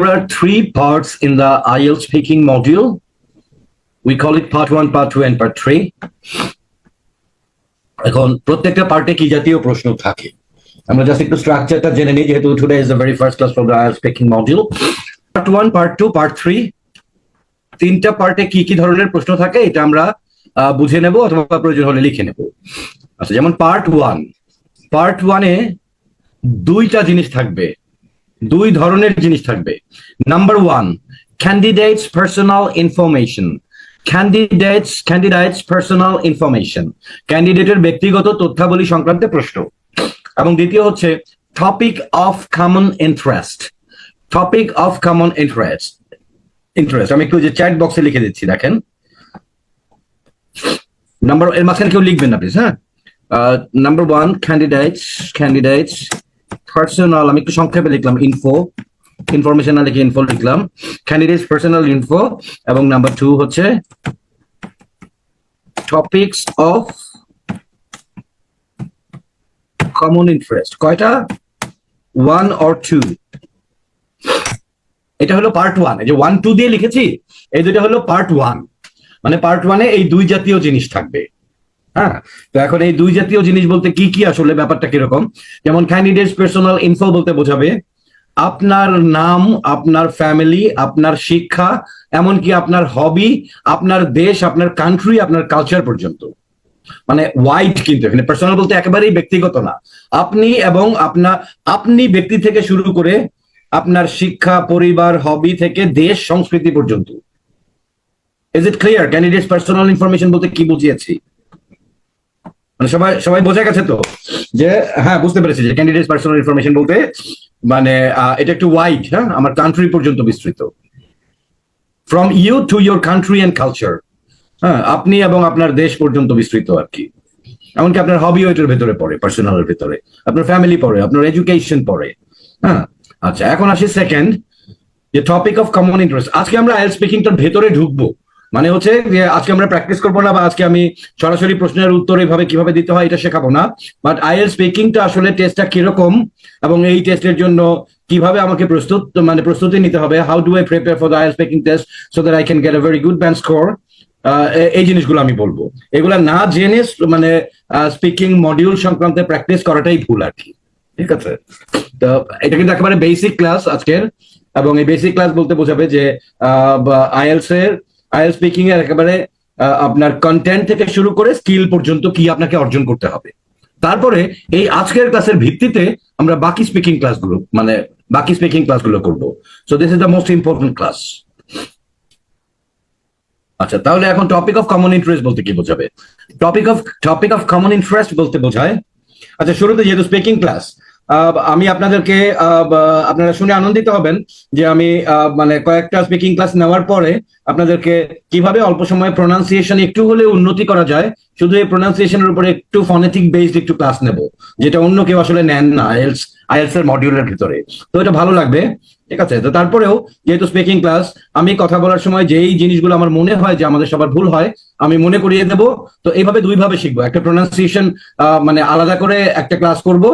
There are three parts in the IELTS speaking module. We call it part 1, part 2 and part 3. এখন প্রত্যেকটা পার্টে কি জাতীয় প্রশ্ন থাকে আমরা জাস্ট একটু স্ট্রাকচারটা জেনে নিই, যেহেতু today is the very first class for the IELTS speaking module. Part 1, part 2, part 3 তিনটা পার্টে কি কি ধরনের প্রশ্ন থাকে এটা আমরা বুঝে নেব অথবা প্রয়োজন হলে লিখে নেব। আচ্ছা, যেমন পার্ট 1 এ দুইটা জিনিস থাকবে, দুই ধরনের জিনিস থাকবে। Number 1, candidates personal information. Candidates personal information, ক্যান্ডিডেটের ব্যক্তিগত তথ্যাবলী সংক্রান্ত প্রশ্ন। এবং দ্বিতীয় হচ্ছে topic of common interest. Topic of common interest আমি একটু যে চ্যাট বক্সে লিখে দিচ্ছি, দেখেন নাম্বার এর মাঝখানে কেউ লিখবেন না প্লিজ। হ্যাঁ, নাম্বার 1 ক্যান্ডিডেটস পার্সোনাল, আমি একটু সংক্ষেপে লিখলাম ইনফরমেশন না লিখে ইনফো লিখলাম, ক্যান্ডিডেটস পার্সোনাল ইনফো। এবং নাম্বার 2 হচ্ছে টপিকস অফ কমন ইন্টারেস্ট। কয়টা? 1 or 2। এটা হলো পার্ট 1। এই যে 1, 2 দিয়ে লিখেছি, এই দুটো হলো পার্ট 1। মানে পার্ট 1 এ এই দুই জাতীয় জিনিস থাকবে। হ্যাঁ, তো এখন এই দুই জাতীয় জিনিস বলতে কি কি, আসলে ব্যাপারটা কিরকম। যেমন ক্যান্ডিডেটস পার্সোনাল ইনফো বলতে বোঝাবে আপনার নাম, আপনার ফ্যামিলি, আপনার শিক্ষা, এমনকি আপনার হবি, আপনার দেশ, আপনার কান্ট্রি, আপনার কালচার পর্যন্ত। মানে ওয়াইড, কিন্তু এখানে পার্সোনাল বলতে একেবারেই ব্যক্তিগত না। আপনি ব্যক্তি থেকে শুরু করে আপনার শিক্ষা, পরিবার, হবি থেকে দেশ, সংস্কৃতি পর্যন্ত। Is it clear candidates personal information বলতে কি বুঝিয়েছি? মানে সবাই বোঝা গেছে তো? যে হ্যাঁ, বুঝতে পেরেছি যে ক্যান্ডিডেটস পার্সোনাল ইনফরমেশন বলতে মানে এটা একটু ওয়াইড। হ্যাঁ, আমার কান্ট্রি পর্যন্ত বিস্তৃত, from you to your country and culture. হ্যাঁ, আপনি এবং আপনার দেশ পর্যন্ত বিস্তৃত আর কি। এমনকি আপনার হবি ওইটার ভেতরে পড়ে, পার্সোনালের ভেতরে আপনার ফ্যামিলি পড়ে, আপনার এডুকেশন পড়ে। হ্যাঁ, আচ্ছা, এখন আসি সেকেন্ড, যে টপিক অফ কমন ইন্টারেস্ট। আজকে আমরা আইএলটিএস স্পিকিংটার ভেতরে ঢুকবো। মানে হচ্ছে যে আজকে আমরা প্র্যাকটিস করবো না, বা আজকে আমি সরাসরি প্রশ্নের উত্তর এইভাবে কিভাবে দিতে হয় এটা শেখাবো না। বাট আইএলটিএস স্পিকিংটা আসলে টেস্টটা কিরকম এবং এই টেস্টের জন্য কিভাবে আমাকে প্রস্তুতি নিতে হবে, how do I prepare for the IELTS speaking test so that I can get a very good band score. এই জিনিসগুলো আমি বলবো। এগুলা না জেনে মানে স্পিকিং মডিউল সংক্রান্ত প্র্যাকটিস করাটাই ভুল আর কি। ঠিক আছে, তো এটা কিন্তু একেবারে বেসিক ক্লাস আজকের। এবং এই বেসিক ক্লাস বলতে বোঝাবে যে আইএলটিএস স্পিকিং এর একেবারে আপনার কন্টেন্ট থেকে শুরু করে স্কিল পর্যন্ত কি আপনাকে অর্জন করতে হবে। তারপরে এই আজকের ক্লাসের ভিত্তিতে আমরা বাকি স্পিকিং ক্লাসগুলো করবো। So this is the most important class. আচ্ছা, তাহলে এখন টপিক অফ কমন ইন্টারেস্ট বলতে কি বোঝাবে? টপিক অফ কমন ইন্টারেস্ট বলতে বোঝায়, আচ্ছা শুরুতে যেহেতু স্পিকিং ক্লাস, আমি আপনাদেরকে আপনারা শুনে আনন্দিত হবেন যে আমি মানে কয়েকটা স্পিকিং ক্লাস নেওয়ার পরে আপনাদেরকে কিভাবে অল্প সময়ে প্রোনাউন্সিয়েশন একটু হলে উন্নতি করা যায়, শুধু এই প্রোনাউন্সিয়েশনের উপরে একটু ফনেটিক বেসড একটু ক্লাস নেব, যেটা অন্য কেউ আসলে নেন না আইএলটিএস এর মডিউলের ভিতরে। তো এটা ভালো লাগবে। ঠিক আছে, তো তারপরেও যেহেতু স্পিকিং ক্লাস, আমি কথা বলার সময় যেই জিনিসগুলো আমার মনে হয় যে আমাদের সবার ভুল হয় আমি মনে করিয়ে দেবো। তো এইভাবে দুইভাবে শিখবো, একটা প্রোনাউন্সিয়েশন মানে আলাদা করে একটা ক্লাস করব,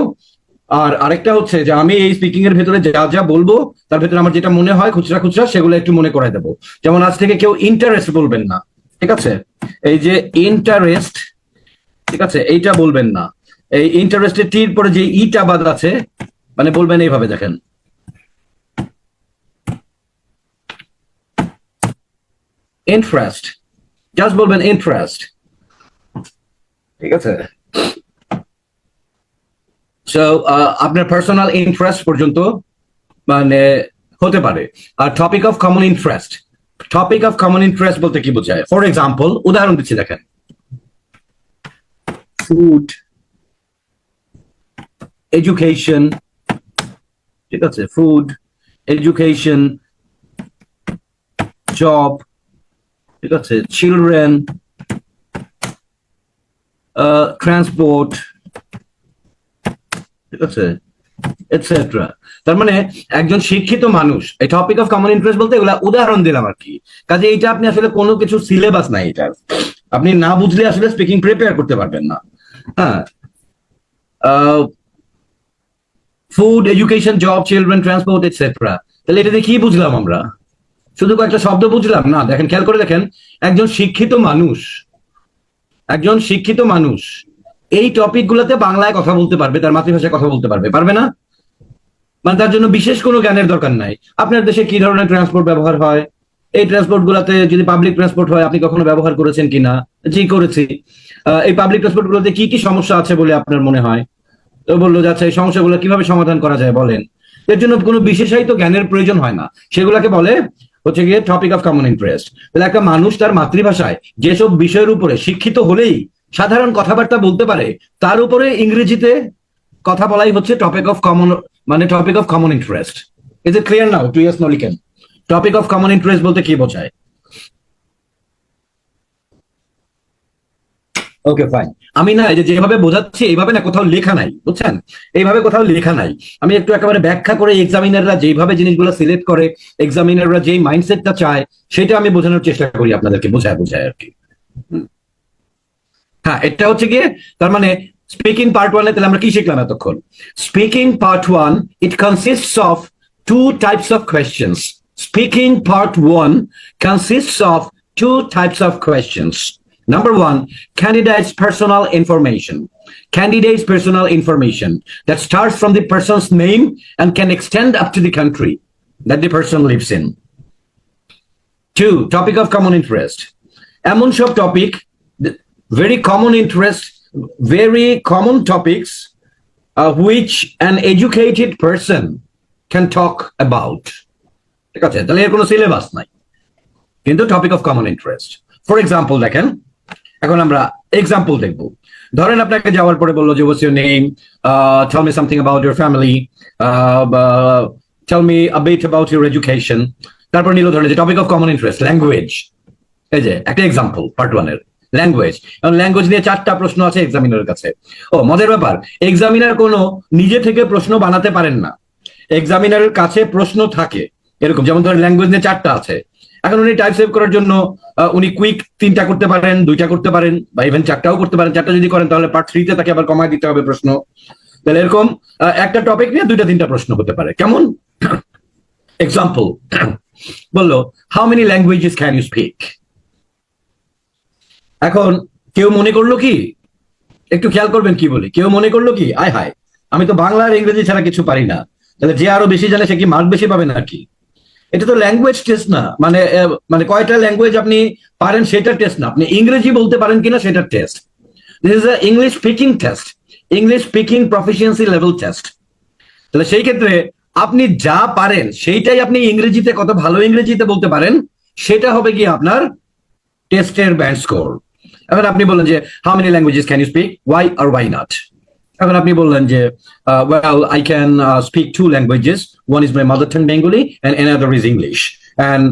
আর আরেকটা হচ্ছে যে আমি এই স্পিকিং এর ভেতরে যা যা বলবো তার ভেতরে আমার যেটা মনে হয় খুচরা সেগুলো একটু মনে করাই দেবো। যেমন আজ থেকে কেউ ইন্টারেস্ট বলবেন না, ঠিক আছে? এই যে ইন্টারেস্ট, ঠিক আছে, এইটা বলবেন না। এই ইন্টারেস্টের টির পরে যে ইটা বাদ আছে, মানে বলবেন এইভাবে, দেখেন ইন্টারেস্ট, জাস্ট বলবেন ইন্টারেস্ট। ঠিক আছে, সো আপনার পার্সোনাল ইন্টারেস্ট পর্যন্ত মানে হতে পারে। আর টপিক অফ কমন ইন্টারেস্ট বলতে কি বোঝায়? ফর এক্সাম্পল, উদাহরণ দিচ্ছি, দেখেন ফুড, এডুকেশন, ঠিক আছে, ফুড, এডুকেশন, জব, ঠিক আছে, চিলড্রেন, ট্রান্সপোর্ট, ঠিক আছে, এটসেট্রা। তার মানে একজন শিক্ষিত মানুষ, এই টপিক অফ কমন ইন্টারেস্ট বলতে এগুলা উদাহরণ দিলাম আর কি। কাজে এইটা আপনি আসলে কোনো কিছু সিলেবাস নাই, এটা আপনি না বুঝলে আসলে স্পিকিং প্রিপেয়ার করতে পারবেন না। হ্যাঁ, food, education, job, children, transport, etcetera, তাহলে এটা দিয়ে কি বুঝলাম আমরা? শুধু কয়েকটা শব্দ বুঝলাম না। দেখেন, খেয়াল করে দেখেন, একজন শিক্ষিত মানুষ এই টপিক গুলোতে বাংলায় কথা বলতে পারবে, তার মাতৃভাষায় কথা বলতে পারবে, পারবে না? মানে তার জন্য বিশেষ কোনো জ্ঞানের দরকার নাই। আপনার দেশে কি ধরনের ট্রান্সপোর্ট ব্যবহার হয়, এই ট্রান্সপোর্ট গুলাতে যদি পাবলিক ট্রান্সপোর্ট হয় আপনি কখনো ব্যবহার করেছেন কিনা? জি, করেছি। এই পাবলিক ট্রান্সপোর্ট গুলোতে কি কি সমস্যা আছে বলে আপনার মনে হয়? তো বললো যে আচ্ছা, এই সমস্যাগুলো কিভাবে সমাধান করা যায় বলেন। এর জন্য কোনো বিশেষায়িত জ্ঞানের প্রয়োজন হয় না, সেগুলোকে বলে হচ্ছে গিয়ে টপিক অফ কমন ইন্টারেস্ট। তাহলে একটা মানুষ তার মাতৃভাষায় যেসব বিষয়ের উপরে শিক্ষিত হলেই সাধারণ কথাবার্তা বলতে পারে, তার উপরে ইংরেজিতে কথা বলাই হচ্ছে টপিক অফ কমন, মানে topic of common interest. Is it clear now to ইয়ার্স নলিকেন? টপিক অফ কমন ইন্টারেস্ট বলতে কি বোঝায়? Okay, fine. আমি না এই যে যেভাবে বোঝাচ্ছি এইভাবে না কোথাও লেখা নাই, বুঝছেন? এইভাবে কোথাও লেখা নাই। আমি একটু একেবারে ব্যাখ্যা করে এক্সামিনাররা যেভাবে জিনিসগুলো সিলেক্ট করে, এক্সামিনাররা যেই মাইন্ডসেটটা চায় সেটা আমি বোঝানোর চেষ্টা করি আপনাদেরকে, বোঝায় আর কি। হ্যাঁ, এটা হচ্ছে গিয়ে তার মানে স্পিকিং পার্ট 1 তাহলে আমরা কি শিখলাম এতক্ষণ? Speaking part 1, it consists of two types of questions. Speaking part 1 consists of two types of questions. Number 1, candidate's personal information. Candidate's personal information that starts from the person's name and can extend up to the country that the person lives in. 2, topic of common interest. এমন সব topic, very common interest, very common topics which an educated person can talk about. ঠিক আছে, তাহলে এর কোনো syllabus নাই, কিন্তু topic of common interest. For example দেখেন, এখন আমরা এক্সাম্পল দেখব। ধরেন আপনাকে যাওয়ার পরে বললো যে what's your name, tell me something about your family, tell me a bit about your education. তারপর নিল ধরেন যে topic of common interest language. এই যে একটা এক্সাম্পল পার্ট 1 এর ল্যাঙ্গুয়েজ। এবং ল্যাঙ্গুয়েজ নিয়ে 4টা প্রশ্ন আছে এক্সামিনারের কাছে। ও মজার ব্যাপার, এক্সামিনার কোনো নিজে থেকে প্রশ্ন বানাতে পারেন না, এক্সামিনারের কাছে প্রশ্ন থাকে এরকম। যেমন ধরেন ল্যাঙ্গুয়েজ নিয়ে 4টা আছে, এখন উনি টাইপ সেভ করার জন্য উনি কুইক 3টা করতে পারেন, 2টা করতে পারেন, বা ইভেন 4টাও করতে পারেন। 4টা যদি করেন তাহলে পার্ট 3 তে তাকে আবার কমায় দিতে হবে প্রশ্ন। তাহলে এরকম একটা টপিক নিয়ে 2টা 3টা প্রশ্ন হতে পারে। কেমন? এক্সাম্পল বললো, how many languages can you speak? এখন কেউ মনে করলো কি, একটু খেয়াল করবেন কি বলি, কেউ মনে করলো কি আয় হায় আমি তো বাংলা আর ইংরেজি ছাড়া কিছু পারি না, তাহলে যে আরো বেশি জানে সে কি মার্ক বেশি পাবে নাকি? এটা তো ল্যাঙ্গুয়েজ টেস্ট না, মানে মানে কয়টা ল্যাঙ্গুয়েজ আপনি পারেন সেটা টেস্ট না, আপনি ইংরেজি বলতে পারেন কিনা সেটা test. This is a English speaking test, English speaking proficiency level taste. তাহলে সেই ক্ষেত্রে আপনি যা পারেন সেইটাই আপনি ইংরেজিতে কত ভালো ইংরেজিতে বলতে পারেন সেটা হবে কি আপনার টেস্টের ব্যান্ড স্কোর। এখন আপনি বললেন যে how many languages can you speak, why or why not? এখন আপনি বললেন যে well I can speak 2 languages, one is my mother tongue Bengali and another is English, and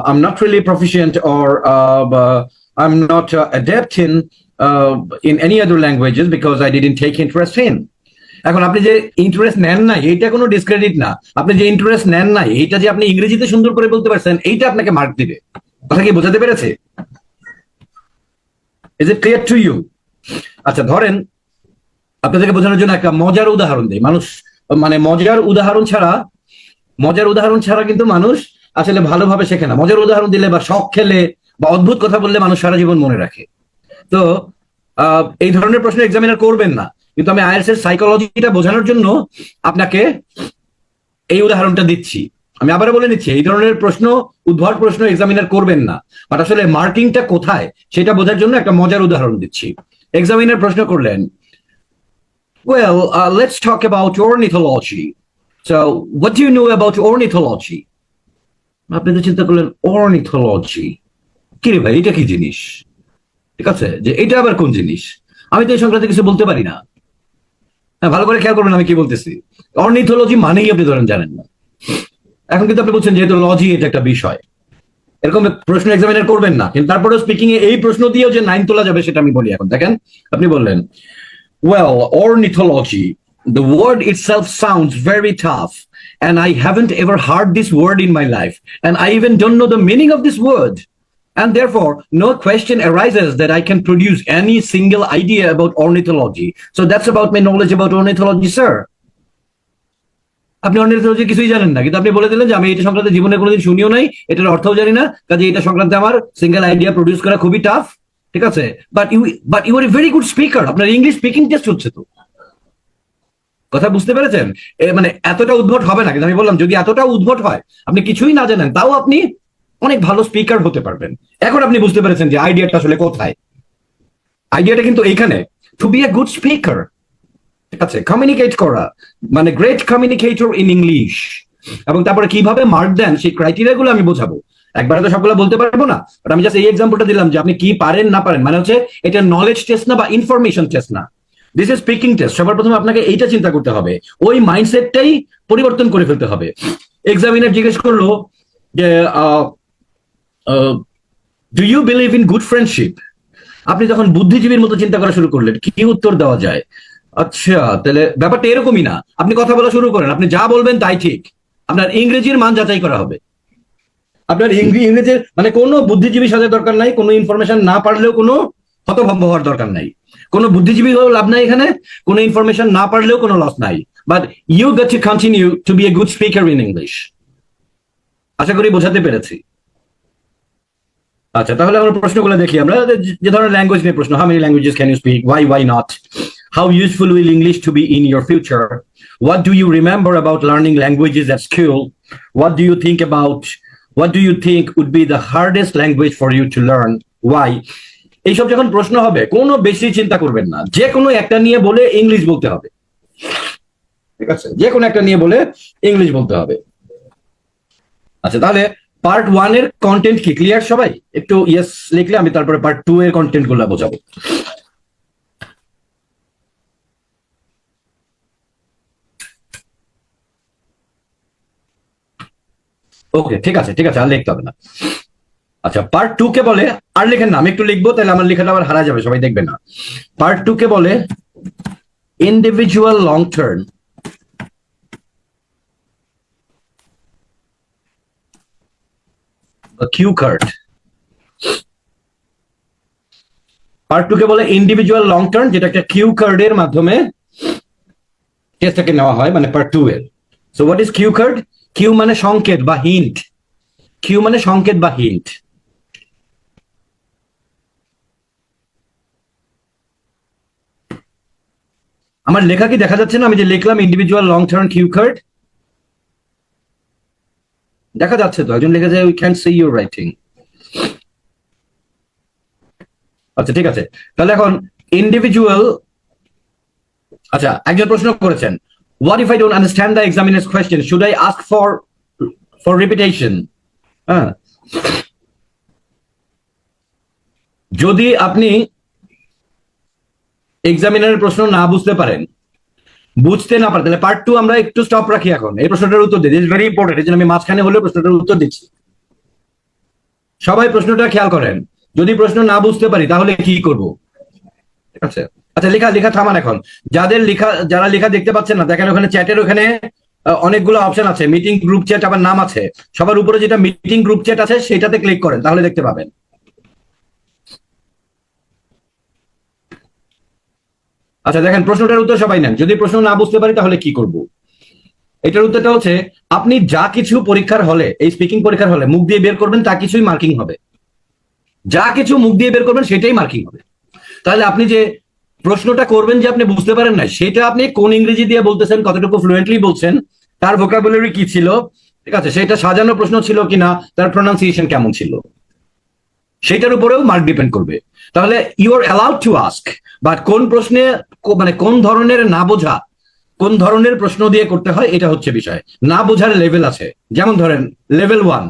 I'm not really proficient or I'm not adept in any other languages because I didn't take interest in. এখন আপনি যে interest নেন না এইটা কোনো discredit না, আপনি যে ইন্টারেস্ট নেন না এইটা যে আপনি ইংরেজিতে সুন্দর করে বলতে পারছেন এইটা আপনাকে মার্ক দিবে। কথা কি বোঝাতে পেরেছে? Is it clear to you? আচ্ছা, ধরেন আপনাদেরকে বোঝানোর জন্য একটা মজার উদাহরণ দেই। মানুষ মানে মজার উদাহরণ ছাড়া কিন্তু মানুষ আসলে ভালোভাবে শেখে না। মজার উদাহরণ দিলে বা শখ খেলে বা অদ্ভুত কথা বললে মানুষ সারা জীবন মনে রাখে। তো এই ধরনের প্রশ্ন এক্সামিনার করবেন না, কিন্তু আমি আইএলটিএস এর সাইকোলজিটা বোঝানোর জন্য আপনাকে এই উদাহরণটা দিচ্ছি। আমি আবারও বলে নিচ্ছি, এই ধরনের প্রশ্ন উদ্ভট প্রশ্ন এক্সামিনার করবেন না, বাট আসলে মার্কিংটা কোথায় সেটা বোঝার জন্য একটা মজার উদাহরণ দিচ্ছি। এক্সামিনার প্রশ্ন করলেন, well, let's talk about ornithology. So, what do you know about ornithology? আপনি তো চিন্তা করলেন ornithology কি রে ভাই, এটা কি জিনিস? ঠিক আছে, যে এটা আবার কোন জিনিস? আমি তো এই সংক্রান্ত কিছু বলতে পারি না। হ্যাঁ, ভালো করে খেয়াল করবেন আমি কি বলতেছি। অর্নিথোলজি মানেই আপনি ধরেন জানেন না। এখন কিন্তু আপনি বলছেন যেহেতু লজি এটা একটা বিষয়, এরকম প্রশ্ন এক্সামিনার করবেন না, কিন্তু তারপরেও স্পিকিং এ এই প্রশ্ন দিয়েও যে 9 তোলা যাবে সেটা আমি বলি। এখন দেখেন, আপনি বললেন, well, ornithology, the word itself sounds very tough and I haven't ever heard this word in my life and I even don't know the meaning of this word, and therefore no question arises that I can produce any single idea about ornithology. So that's about my knowledge about ornithology, sir. আপনি ornithology কিছুই জানেন না, কিন্তু আপনি বলে দিলেন যে আমি এটা সংক্রান্ত জীবনে কোনোদিন শুনিও নাই, এটার অর্থও জানি না, কাজে এটা সংক্রান্ত আমার সিঙ্গেল আইডিয়া প্রডিউস করা খুবই টাফ। ঠিক আছে, but you are a very good speaker, আপনার ইংলিশ স্পিকিং টেস্ট হচ্ছে তো। কথা বুঝতে পেরেছেন? মানে এতটা উদ্ভট হবে না, কিন্তু আমি বললাম যদি এতটা উদ্ভট হয়, আপনি কিছুই না জানেন, তাও আপনি অনেক ভালো স্পিকার হতে পারবেন। এখন আপনি বুঝতে পেরেছেন যে আইডিয়াটা আসলে কোথায়। আইডিয়াটা কিন্তু এইখানে, to be a good speaker. ঠিক আছে, কমিউনিকেট করা, মানে গ্রেট কমিউনিকেটর ইন ইংলিশ। এবং তারপরে কিভাবে মার্ক দেন সেই ক্রাইটেরিয়া গুলো আমি বোঝাবো। একবারে তো সবগুলো বলতে পারবো না, বাট আমি জাস্ট এই এক্সাম্পলটা দিলাম যে আপনি কি পারেন না পারেন, মানে হচ্ছে এটা নলেজ টেস্ট না বা ইনফরমেশন টেস্ট না, দিস ইজ স্পিকিং টেস্ট। সবার প্রথমে আপনাকে এইটা চিন্তা করতে হবে, ওই মাইন্ডসেটটাই পরিবর্তন করে ফেলতে হবে। এক্সামিনার জিজ্ঞেস করলো যে do you believe in good friendship, আপনি যখন বুদ্ধিজীবীর মতো চিন্তা করা শুরু করলেন কি উত্তর দেওয়া যায়। আচ্ছা, তাহলে ব্যাপারটা এরকমই না, আপনি কথা বলা শুরু করেন, আপনি যা বলবেন তাই ঠিক, আপনার ইংরেজির মান যাচাই করা হবে। আপনার ইংরেজির মানে কোনো বুদ্ধিজীবী সাজার দরকার নাই, কোনো ইনফরমেশন না পারলেও কোনো হতভম্ব হওয়ার দরকার নাই, কোনো বুদ্ধিজীবী হলেও লাভ নাই এখানে, কোনো ইনফরমেশন না পারলেও কোনো লস নাই। But you get to continue to be a good speaker in English. আশা করি বোঝাতে পেরেছি। আচ্ছা, তাহলে আমরা প্রশ্নগুলো দেখি। আমরা যে ধরনের ল্যাঙ্গুয়েজ নিয়ে প্রশ্ন, how many languages can you speak, why not, how useful will English to be in your future, what do you remember about learning languages at school, what do you think about, what do you think would be the hardest language for you to learn, why. এইসব যখন প্রশ্ন হবে কোনো বেশি চিন্তা করবেন না, যে কোনো একটা নিয়ে বলে ইংলিশ বলতে হবে। ঠিক আছে, যে কোনো একটা নিয়ে বলে ইংলিশ বলতে হবে। আচ্ছা, তাহলে পার্ট 1 এর কন্টেন্ট কি ক্লিয়ার সবাই? একটু ইয়েস লিখলে আমি তারপরে পার্ট 2 এর কন্টেন্ট গুলো বোঝাবো। ওকে, ঠিক আছে ঠিক আছে, আর লিখতে হবে না। আচ্ছা, পার্ট 2 কে বলে, আর লেখেন না, আমি একটু লিখবো, তাহলে আমার লেখাটা আবার হারা যাবে, সবাই দেখবে না। পার্ট 2 কে বলে individual long term cue card. Part 2 কে বলে ইন্ডিভিজুয়াল লং টার্ম, যেটা একটা কিউ কার্ডের মাধ্যমে টেস্টটাকে নেওয়া হয়, মানে পার্ট 2 এর। So what is cue card? Cue মানে সংকেত বা হিন্ট, কিউ মানে সংকেত বা হিন্ট। আমার লেখা কি দেখা যাচ্ছে না? আমি যে লিখলাম individual long term cue card, দেখা যাচ্ছে তো? একজন লিখেছে we can see your writing. আচ্ছা, ঠিক আছে, তাহলে এখন ইন্ডিভিজুয়াল। আচ্ছা, একজন প্রশ্ন করেছেন, what if I don't understand the examiners question, should I ask for repetition? হ্যাঁ, যদি আপনি এক্সামিনারের প্রশ্ন না বুঝতে পারেন, বুঝতে না পারেন, তাহলে পার্ট 2 আমরা একটু স্টপ রাখি, এখন এই প্রশ্নটার উত্তর দিই, ইজ ভেরি ইম্পর্টেন্ট, এই জন্য আমি মাঝখানে হলেও প্রশ্নটার উত্তর দিচ্ছি। সবাই প্রশ্নটা খেয়াল করেন, যদি প্রশ্ন না বুঝতে পারি তাহলে কি করব? ঠিক আছে, আচ্ছা, লেখা লেখা থামান এখন। যারা লেখা দেখতে পাচ্ছেন না, দেখেন ওখানে চ্যাটের ওখানে অনেকগুলো অপশন আছে, মিটিং গ্রুপ চ্যাট আবার নাম আছে, সবার উপরে যেটা মিটিং গ্রুপ চ্যাট আছে সেটাতে ক্লিক করেন, তাহলে দেখতে পাবেন। আচ্ছা, দেখেন প্রশ্নটার উত্তর সবাই নেন, যদি প্রশ্ন না বুঝতে পারি তাহলে কি করব। এটার উত্তরটা হচ্ছে, আপনি যা কিছু পরীক্ষার হলে, এই স্পিকিং পরীক্ষার হলে মুখ দিয়ে বের করবেন তা কিছুই মার্কিং হবে, যা কিছু মুখ দিয়ে বের করবেন সেটাই মার্কিং হবে। তাহলে আপনি যে প্রশ্নটা করবেন যে আপনি বুঝতে পারেন না, সেটা আপনি কোন ইংরেজি দিয়ে বলতেছেন, কতটুকু ফ্লুয়েন্টলি বলছেন, তার ভোকাবুলারি কি ছিল, ঠিক আছে, সেটা সাজানো প্রশ্ন ছিল কিনা, তার প্রোনাউন্সিয়েশন কেমন ছিল, সেটার উপরেও মার্ক ডিপেন্ড করবে। তাহলে you are allowed to ask, but কোন প্রশ্নে, মানে কোন ধরনের না বোঝা, কোন ধরনের প্রশ্ন দিয়ে করতে হয়, এটা হচ্ছে বিষয়। না বোঝার লেভেল আছে, যেমন ধরেন লেভেল 1।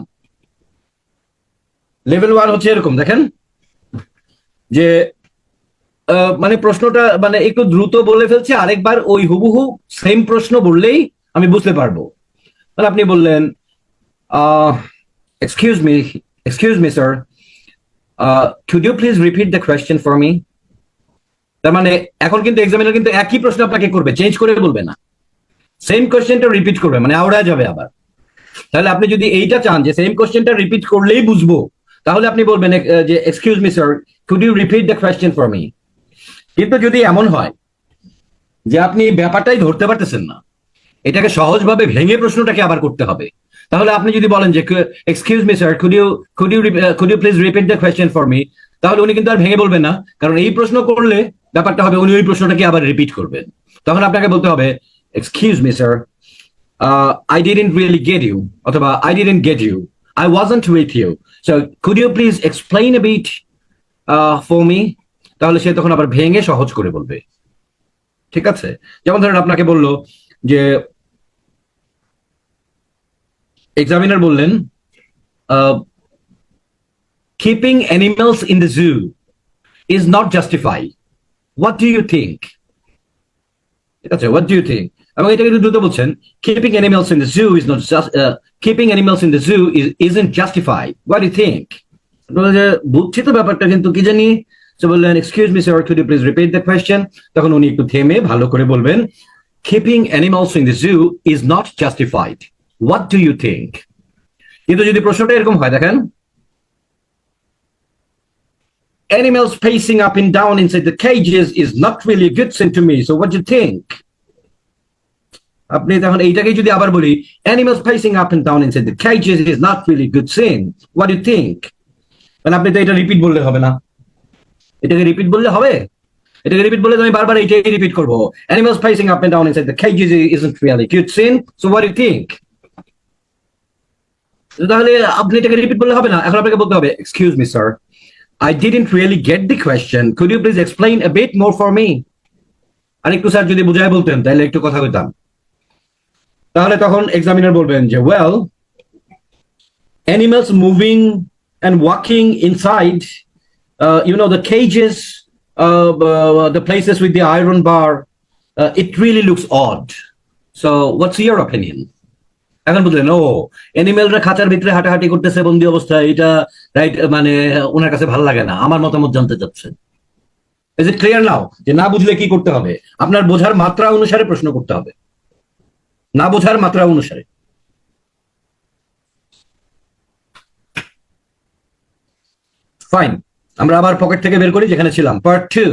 লেভেল 1 হচ্ছে এরকম, দেখেন যে মানে প্রশ্নটা মানে একটু দ্রুত বলে ফেলছে, আরেকবার ওই হুবহু সেম প্রশ্ন বললেই আমি বুঝতে পারবো। মানে আপনি বললেন excuse me sir, could you please repeat the question for me? তার মানে এখন কিন্তু এক্সামিনার কিন্তু একই প্রশ্ন আপনাকে করবে, চেঞ্জ করে বলবে না, সেম কোশ্চেনটা রিপিট করবে, মানে আওড়া যাবে আবার। তাহলে আপনি যদি এইটা চান যে সেম কোশ্চেনটা রিপিট করলেই বুঝবো, তাহলে আপনি বলবেন যে excuse me sir, could you repeat the question for me? কিন্তু যদি এমন হয় যে আপনি ব্যাপারটাই ধরতে পারতেছেন না, এটাকে সহজভাবে ভেঙে প্রশ্নটাকে আবার করতে হবে। তাহলে আপনি যদি বলেন যে excuse me sir, could you please repeat the question for me, তাহলে উনি কিন্তু আর ভেঙে বলবেন না, কারণ এই প্রশ্ন করলে ব্যাপারটা হবে উনি ওই প্রশ্নটাকে আবার রিপিট করবেন। তখন আপনাকে বলতে হবে excuse me sir, I didn't really get you, অথবা I didn't get you, I wasn't with you, so could you please explain a bit for me? তাহলে সে তখন আবার ভেঙে সহজ করে বলবে। ঠিক আছে, যেমন ধরেন আপনাকে বললো যে এক্সামিনার বললেন keeping animals in the zoo is not justified, what do you think? ঠিক আছে, what do you think? এবং এটা কিন্তু দ্রুত বলছেন keeping animals in the zoo is not just keeping animals in the zoo isn't justified, what do you think? বুঝছি তো ব্যাপারটা, কিন্তু কি জানি। সে বললেন excuse me sir, could you please repeat the question. তখন উনি একটু থেমে ভালো করে বলবেন keeping animals in the zoo is not justified, what do you think? কিন্তু যদি প্রশ্নটা এরকম হয়, দেখেন animals pacing up and down inside the cages is not really a good thing to me, so what do you think? আপনি তখন এইটাকে যদি আবার বলি animals pacing up and down inside the cages is not really a good thing, what do you think? মানে আপনি তো এটা রিপিট বললে হবে না, এটাকে রিপিট বললে হবে? এটাকে রিপিট বললে আমি বারবার এইটাই রিপিট করবো, animals pacing up and down inside the cages isn't really a good thing, so what do you think? তাহলে আপনি এটাকে রিপিট বললে হবে না, এখন আপনাকে বলতে হবে excuse me sir, I didn't really get the question, could you please explain a bit more for me? আর একটু স্যার যদি বুঝায় বলতেন তাহলে একটু কথা বলতাম। তাহলে তখন এক্সামিনার বলবেন যে well, animals moving and walking inside the cages, the places with the iron bar, it really looks odd, so what's your opinion? এখন বুঝলেন ও অ্যানিমেলরা খাঁচার ভিতরে হাঁটাহাঁটি করতেছে বন্দি অবস্থায়, এটা রাইট মানে ওনার কাছে ভালো লাগে না, আমার মতামত জানতে চাচ্ছে। ইজ ইট ক্লিয়ার নাও? যে না বুঝলে কি করতে হবে, আপনার বোঝার মাত্রা অনুসারে প্রশ্ন করতে হবে, না বোঝার মাত্রা অনুসারে। ফাইন, আমরা আবার পকেট থেকে বের করি যেখানে ছিলাম, পার্ট 2।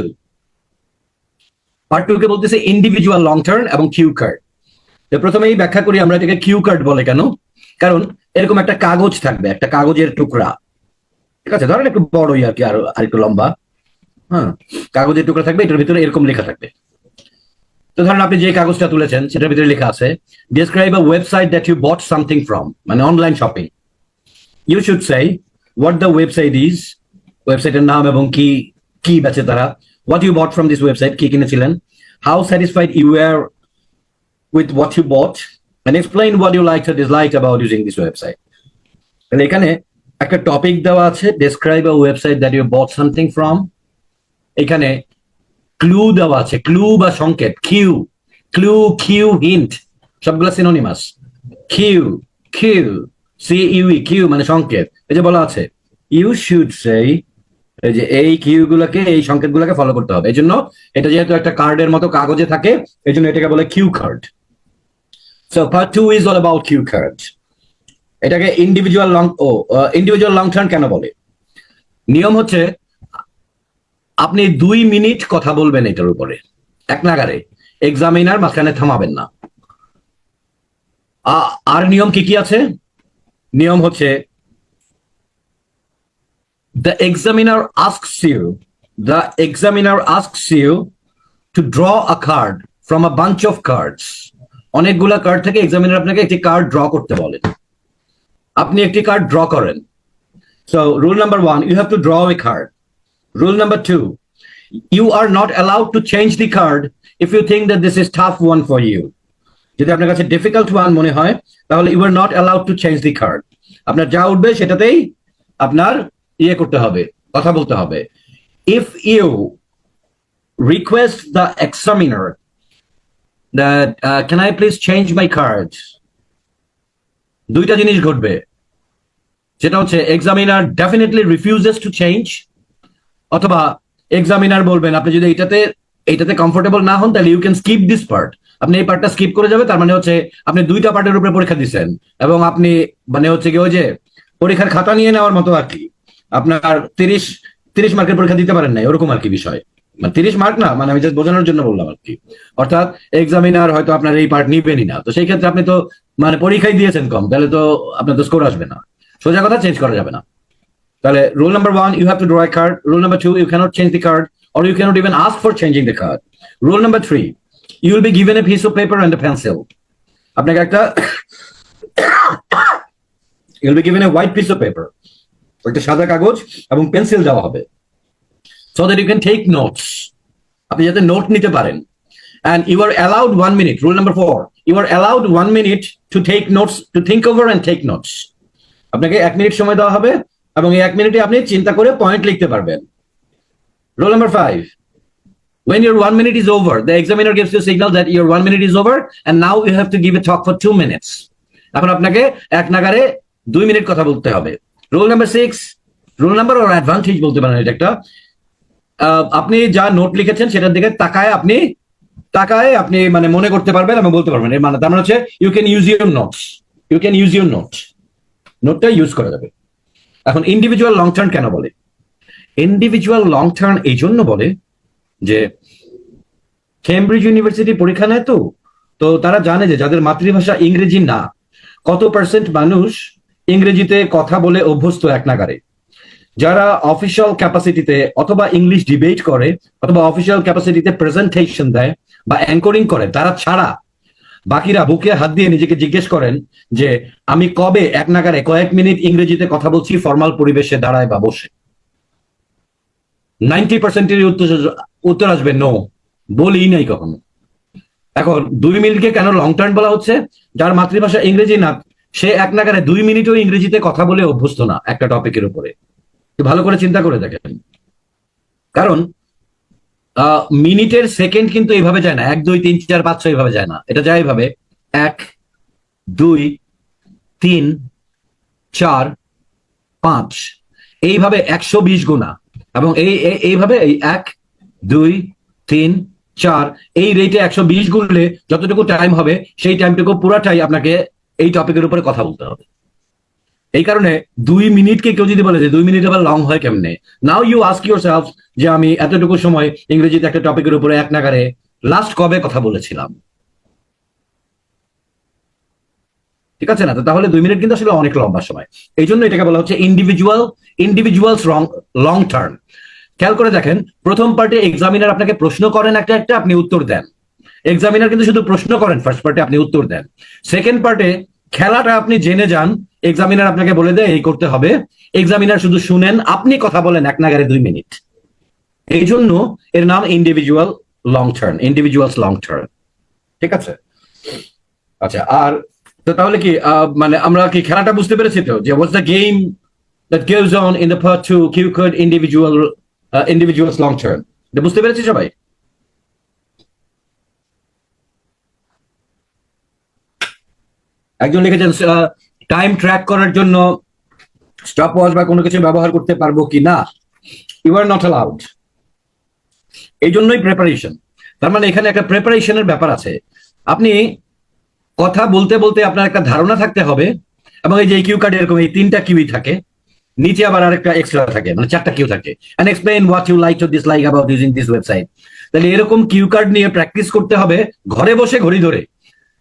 পার্ট 2 কে বলতেছে ইন্ডিভিজুয়াল লং টার্ম এবং কিউ কার্ড। প্রথমেই ব্যাখ্যা করি আমরা এটাকে কিউ কার্ড বলে কেন। কারণ এরকম একটা কাগজ থাকবে, একটা কাগজের টুকরা, ঠিক আছে, ধরেন একটু বড়ই আর কি, আর একটু লম্বা, হ্যাঁ, কাগজের টুকরা থাকবে, এটার ভিতরে এরকম লেখা থাকবে। তো ধরেন আপনি যে কাগজটা তুলেছেন সেটার ভিতরে লেখা আছে describe a website that you bought something from, মানে online shopping. You should say what the website is, ওয়েবসাইটের নাম এবং কি কি বেচে তারা, what you bought from this website, কি কিনেছিলেন, how satisfied you are with what you bought, and explain what you liked or disliked about using this website. তাহলে এখানে একটা টপিক দেওয়া আছে describe a website that you bought something from, এখানে clue দেওয়া আছে, ক্লু বা সংকেত, কিউ, ক্লু, কিউ, হিন্ট সবগুলো সিনোনিমাস, কিউ, কিউ, সিইউই, কিউ মানে সংকেত। এই যে বলা আছে ইউ শুড সে, এই যে এই কিউ গুলাকে, এই সংকেত গুলাকে ফলো করতে হবে। এই জন্য এটা যেহেতু একটা কার্ডের মতো কাগজে থাকে, এই জন্য এটাকে বলে cue card. So part 2 is all about cue cards. এটাকে ইন্ডিভিজুয়াল লং টার্ম কেন বলে? নিয়ম হচ্ছে আপনি 2 মিনিট কথা বলবেন এটার উপরে এক নাগারে, এক্সামিনার মাঝখানে থামাবেন না। আর নিয়ম কি কি আছে? নিয়ম হচ্ছে the examiner asks you to draw a card from a bunch of cards. অনেকগুলা কার্ড থেকে এক্সামিনার আপনাকে একটি কার্ড ড্র করতে বলেন, আপনি একটি কার্ড ড্র করেন। So rule number 1, you have to draw a card. Rule number 2, you are not allowed to change the card if you think that this is tough one for you. যদি আপনার কাছে difficult one মনে হয় তাহলে you are not allowed to change the card. আপনার যা উঠবে সেটাতেই আপনার করতে হবে, কথা বলতে হবে। If you request the examiner that can I please change my card, দুইটা জিনিস ঘটবে, সেটা হচ্ছে examiner definitely refuses to change, অথবা এক্সামিনার বলবেন আপনি যদি এইটাতে কমফোর্টেবল না হন তাহলে you can skip this part, আপনি এই পার্টটা স্কিপ করে যাবে। তার মানে হচ্ছে আপনি দুইটা পার্টের উপরে পরীক্ষা দিচ্ছেন এবং আপনি মানে হচ্ছে কি ওই যে পরীক্ষার খাতা নিয়ে নেওয়ার মতো আর কি, আপনার 30 মার্কের পরীক্ষা দিতে পারেন না, ওরকম আর কি বিষয়। মানে 30 মার্ক না, মানে আমি জাস্ট বোঝানোর জন্য বললাম আর কি। অর্থাৎ এক্সামিনার হয়তো আপনার এই পার্ট নিবেনই না, তো সেই ক্ষেত্রে আপনি তো মানে পরীক্ষায় দিয়েছেন কম, তাহলে তো আপনার তো স্কোর আসবে না। সোজা কথা, চেঞ্জ করা যাবে না। তাহলে rule number 1, you have to draw a card. Rule number 2, you cannot change the card or you cannot even ask for changing the card. Rule number 3, you will be given a piece of paper and a pencil. আপনাকে একটা you will be given a white piece of paper, একটা সাদা কাগজ এবং pencil দেওয়া হবে, so that you can take notes. আপনি যাতে নোট নিতে পারেন। And you are allowed 1 minute. Rule number 4, you are allowed 1 minute to take notes, to think over and take notes. আপনাকে 1 মিনিট সময় দেওয়া হবে এবং এই 1 মিনিটে আপনি চিন্তা করে পয়েন্ট লিখতে পারবেন। Rule number 5, when your 1 minute is over, the examiner gives you a signal that your 1 minute is over and now you have to give a talk for 2 minutes. এখন আপনাকে এক নাগারে 2 মিনিট কথা বলতে হবে। Rule number 6, rule number or advantage বলতে পারেন এটা একটা, আপনি যা নোট লিখেছেন সেটার দিকে তাকায় আপনি মানে মনে করতে পারবেন এবং বলতে পারবেন। এর মানে তার মানে হচ্ছে ইউ ক্যান ইউজ ইউর নোটটা ইউজ করা যাবে। এখন ইন্ডিভিজুয়াল লং টার্ম কেন বলে? ইন্ডিভিজুয়াল লং টার্ম এই জন্য বলে যে কেমব্রিজ ইউনিভার্সিটি পরীক্ষা নেয়, তো তারা জানে যে যাদের মাতৃভাষা ইংরেজি না, কত পার্সেন্ট মানুষ ইংরেজিতে কথা বলে অভ্যস্ত এক নাগারে। যারা অফিসিয়াল ক্যাপাসিটিতে অথবা ইংলিশ ডিবেট করে অথবা অফিসিয়াল ক্যাপাসিটিতে প্রেজেন্টেশন দেয় বা অ্যাঙ্করিং করে, তারা ছাড়া বাকিরা বুকে হাত দিয়ে নিজেকে জিজ্ঞেস করেন যে আমি কবে এক নাগারে কয়েক মিনিট ইংরেজিতে কথা বলছি ফর্মাল পরিবেশে দাঁড়ায় বা বসে। 90%-এর উত্তর আসবে নো, বলি নাই কখনো। এখন 2 মিনিটকে কেন লং টার্ম বলা হচ্ছে? যার মাতৃভাষা ইংরেজি না, সে এক নাগারে 2 মিনিটও ইংরেজিতে কথা বলে অভ্যস্ত না একটা টপিকের উপরে। ভালো করে চিন্তা করে দেখেন, কারণ মিনিটের সেকেন্ড কিন্তু এইভাবে যায় না, 1 2 3 4 5 6 এইভাবে যায় না, এটা যায় এইভাবে 1 2 3 4 5, এইভাবে 120 গুণা। এবং এইভাবে এই 1 2 3 4 এই রেটে 120 গুণলে যতটুকু টাইম হবে সেই টাইমটুকু পুরাটাই আপনাকে এই টপিকের উপরে কথা বলতে হবে। এই কারণে 2 মিনিটকে কেউ যদি বলে যে 2 মিনিট আবার লং হয় কেমনে, নাও ইউ আস্ক ইউরসেলফ যে আমি এতটুকু সময় ইংরেজিতে একটা টপিকের উপরে এক নাগারে লাস্ট কবে কথা বলেছিলাম। ঠিক আছে না? তো তাহলে 2 মিনিট কিন্তু আসলে অনেক লম্বা সময়। এই জন্য এটাকে বলা হচ্ছে ইন্ডিভিজুয়ালস লং টার্ম। খেয়াল করে দেখেন, প্রথম পার্টে এক্সামিনার আপনাকে প্রশ্ন করেন একটা আপনি উত্তর দেন। এক্সামিনার কিন্তু শুধু প্রশ্ন করেন, ফার্স্ট পার্টে আপনি উত্তর দেন। সেকেন্ড পার্টে খেলাটা আপনি জেনে যান, এক্সামিনার আপনাকে বলে দেয় এই করতে হবে, এক্সামিনার শুধু শুনেন, আপনি কথা বলেন এক নাগারে 2 মিনিট। এই জন্য এর নাম ইন্ডিভিজুয়ালস লং টার্ম। ঠিক আছে? আচ্ছা, আর তো তাহলে কি মানে আমরা কি খেলাটা বুঝতে পেরেছি তো, যে what's the game that goes on in the part 2 cue card individuals long term? এটা বুঝতে পেরেছি সবাই? একজন লিখেছেন টাইম ট্র্যাক করার জন্য স্টপ ওয়াচ বা কোনো কিছু ব্যবহার করতে পারবো কি না? You are not allowed. এই জন্যই প্রিপারেশন। তার মানে এখানে একটা প্রিপারেশনের ব্যাপার আছে। আপনি কথা বলতে বলতে আপনার একটা ধারণা থাকতে হবে, এবং এই যে কিউ কার্ড এরকম এই 3টা কিউই থাকে, নিচে আবার আরেকটা এক্সট্রা থাকে, মানে 4টা কিউ থাকে। And explain what you like to dislike about using this website. তাহলে এরকম কিউ কার্ড নিয়ে প্র্যাকটিস করতে হবে ঘরে বসে ঘড়ি ধরে,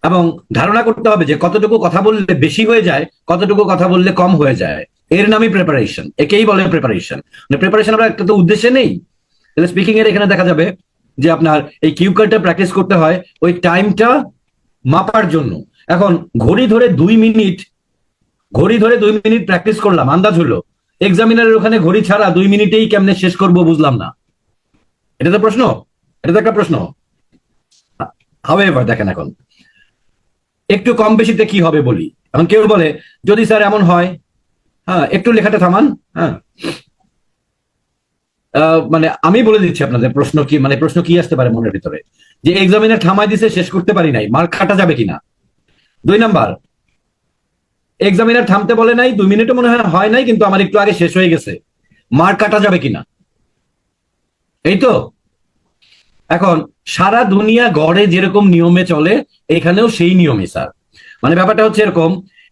এবং ধারণা করতে হবে যে কতটুকু কথা বললে বেশি হয়ে যায়, কতটুকু কথা বললে কম হয়ে যায়। এর নামই প্রিপারেশন, একেই বলে প্রিপারেশন। মানে প্রিপারেশন আমরা একটা তো উদ্দেশ্যে নেই। তাহলে স্পিকিং এর এখানে দেখা যাবে যে আপনার এই কিউ কার্ডটা প্র্যাকটিস করতে হয় ওই টাইমটা মাপার জন্য। এখন ঘড়ি ধরে 2 মিনিট প্র্যাকটিস করলাম, আন্দাজ হলো এক্সামিনারের ওখানে ঘড়ি ছাড়া 2 মিনিটেই কেমনে শেষ করবো বুঝলাম না। এটা তো প্রশ্ন, এটা তো একটা প্রশ্ন। হাউএভার দেখেন, এখন একটু কম বেশিতে কি হবে বলি। এখন কেউ বলে যদি স্যার এমন হয়, হ্যাঁ একটু লেখাটা থামান, হ্যাঁ মানে আমি বলে দিচ্ছি আপনাদের প্রশ্ন কি, মানে প্রশ্ন কি আসতে পারে মনের ভিতরে, যে এক্সামিনার থামাই দিছে, শেষ করতে পারি নাই, মার্ক কাটা যাবে কিনা। 2 নাম্বার, এক্সামিনার থামতে বলে নাই, 2 মিনিটও মনে হয় নাই, কিন্তু আমার একটু আগে শেষ হয়ে গেছে, মার্ক কাটা যাবে কিনা। এই তো। এখন সারা দুনিয়া গড়ে যেরকম নিয়মে চলে, এখানেও সেই নিয়মে স্যার। মানে ব্যাপারটা হচ্ছে এরকম,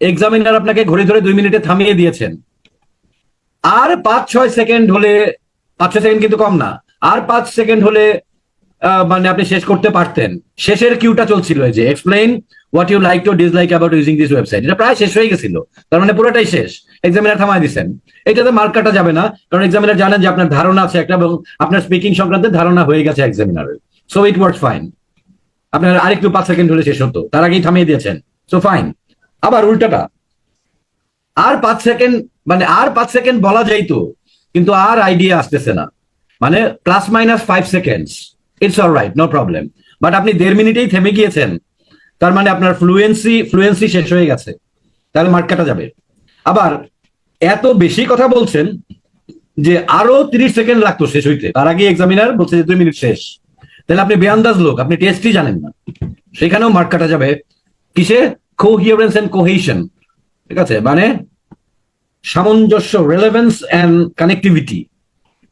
এক্সামিনার আপনাকে ঘড়ি ধরে 2 মিনিটে থামিয়ে দিয়েছেন, আর 5-6 সেকেন্ড হলে, 5-6 সেকেন্ড কিন্তু কম না, আর 5 সেকেন্ড হলে মানে আপনি শেষ করতে পারতেন। শেষের কিউটা চলছিল যে explain what you like to dislike about using this website, এটা প্রায় শেষ হয়ে গেছিল, তার মানে পুরোটাই শেষ। এক্সামিনার থামায় দিচ্ছেন, এটাতে মার্ক কাটা যাবে না, কারণ এক্সামিনার জানেন যে আপনার ধারণা আছে একটা, এবং আপনার স্পিকিং সংক্রান্ত ধারণা হয়ে গেছে এক্সামিনারের, সো ইট ওয়ার্কস ফাইন। আপনার আরেকটু 5 সেকেন্ড হলে শেষ হতো, তার আগেই থামিয়ে দিয়েছেন, সো ফাইন। আবার উল্টাটা, আর 5 সেকেন্ড, মানে আর 5 সেকেন্ড বলা যাইতো, কিন্তু আর আইডিয়া আসতেছে না, মানে ±5 seconds, it's alright, no problem. But আপনি 1.5 মিনিটেই থেমে গিয়েছেন, তার মানে আপনার ফ্লুয়েন্সি শেষ হয়ে গেছে, তাহলে মার্ক কাটা যাবে। আবার এত বেশি কথা বলছেন যে আরো 30 সেকেন্ড লাগতো শেষ হইতে, তার আগে এক্সামিনার বলছে যে 2 মিনিট শেষ, তাহলে আপনি বেআন্দাজ লোক, আপনি টেস্টই জানেন না, সেখানেও মার্ক কাটা যাবে। কিসে? কোহিয়ারেন্স এন্ড কোহেশন, ঠিক আছে, মানে সামঞ্জস্য, রেলেভেন্স এন্ড কানেক্টিভিটি,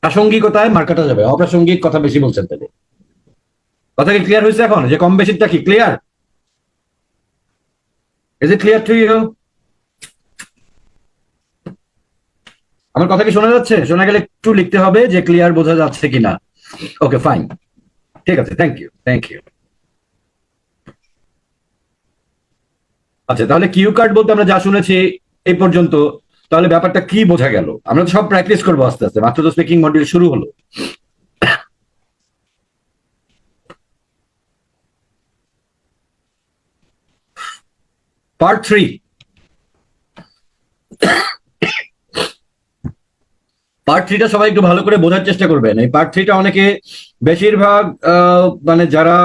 প্রাসঙ্গিকতায় মার্ক কাটা যাবে। অপ্রাসঙ্গিক কথা বেশি বলছেন তাহলে। কথা কি ক্লিয়ার হয়েছে এখন, যে কম বেশিটা কি clear? Is it clear to you? আমার কথা কি শোনা যাচ্ছে? শোনা গেলে একটু লিখতে হবে যে ক্লিয়ার বোঝা যাচ্ছে কিনা। ওকে ফাইন, ঠিক আছে, থ্যাংক ইউ, থ্যাংক ইউ। আচ্ছা, তাহলে কিউ কার্ড বলতে আমরা যা শুনেছি এই পর্যন্ত, তাহলে ব্যাপারটা কি বোঝা গেল? আমরা তো সব প্র্যাকটিস করবো আস্তে আস্তে, মাত্র তো স্পিকিং মডিউল শুরু হলো। পার্ট 3, পার্ট 3টা সবাই একটু ভালো করে বোঝার চেষ্টা করবেন। এই পার্ট 3টা অনেকে, বেশিরভাগ মানে যারা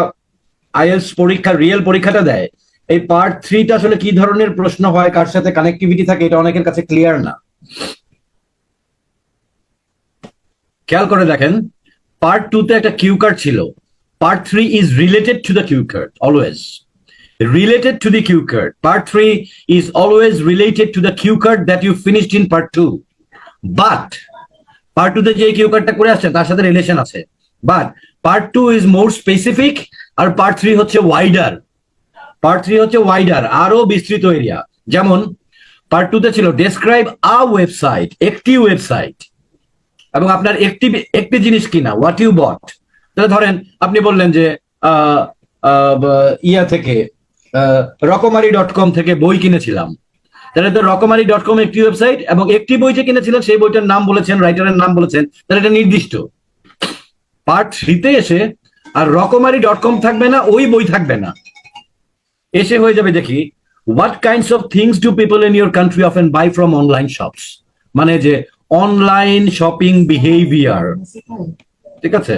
আইএলটিএস পরীক্ষা, রিয়েল পরীক্ষাটা দেয়, এই পার্ট 3টা আসলে কি ধরনের প্রশ্ন হয়, কার সাথে কানেক্টিভিটি থাকে, এটা অনেকের কাছে ক্লিয়ার না। খেয়াল করে দেখেন, পার্ট 2তে একটা কিউ কার্ড ছিল, part 3 is related to the cue card, always related to the cue card. Part 3 is always related to the cue card that you finished in part 2. But part 2 তে যে Q কার্ডটা করে আসছে তার সাথে relation আছে, but part 2 is more specific, আর part 3 হচ্ছে ওয়াইডার। পার্ট 3 হচ্ছে ওয়াইডার, আরো বিস্তৃত এরিয়া। যেমন পার্ট 2 তে ছিল ডেসক্রাইব আ ওয়েবসাইট, একটি ওয়েবসাইট, এবং আপনার একটি জিনিস কিনা, হোয়াট ইউ বট। তাহলে ধরেন আপনি বললেন যে ইয়া থেকে রকমারি.com থেকে বই কিনেছিলাম, তাহলে তো রকমারি.com একটি ওয়েবসাইট, এবং একটি বই যে কিনেছিলেন সেই বইটার নাম বলেছেন, রাইটারের নাম বলেছেন, তাহলে এটা নির্দিষ্ট। পার্ট 3তে এসে আর রকমারি.com থাকবে না, ওই বই থাকবে না, এসে হয়ে যাবে দেখি what kinds of things do people in your country often buy from online shops, মানে যে অনলাইন শপিং বিহেভিয়ার, ঠিক আছে,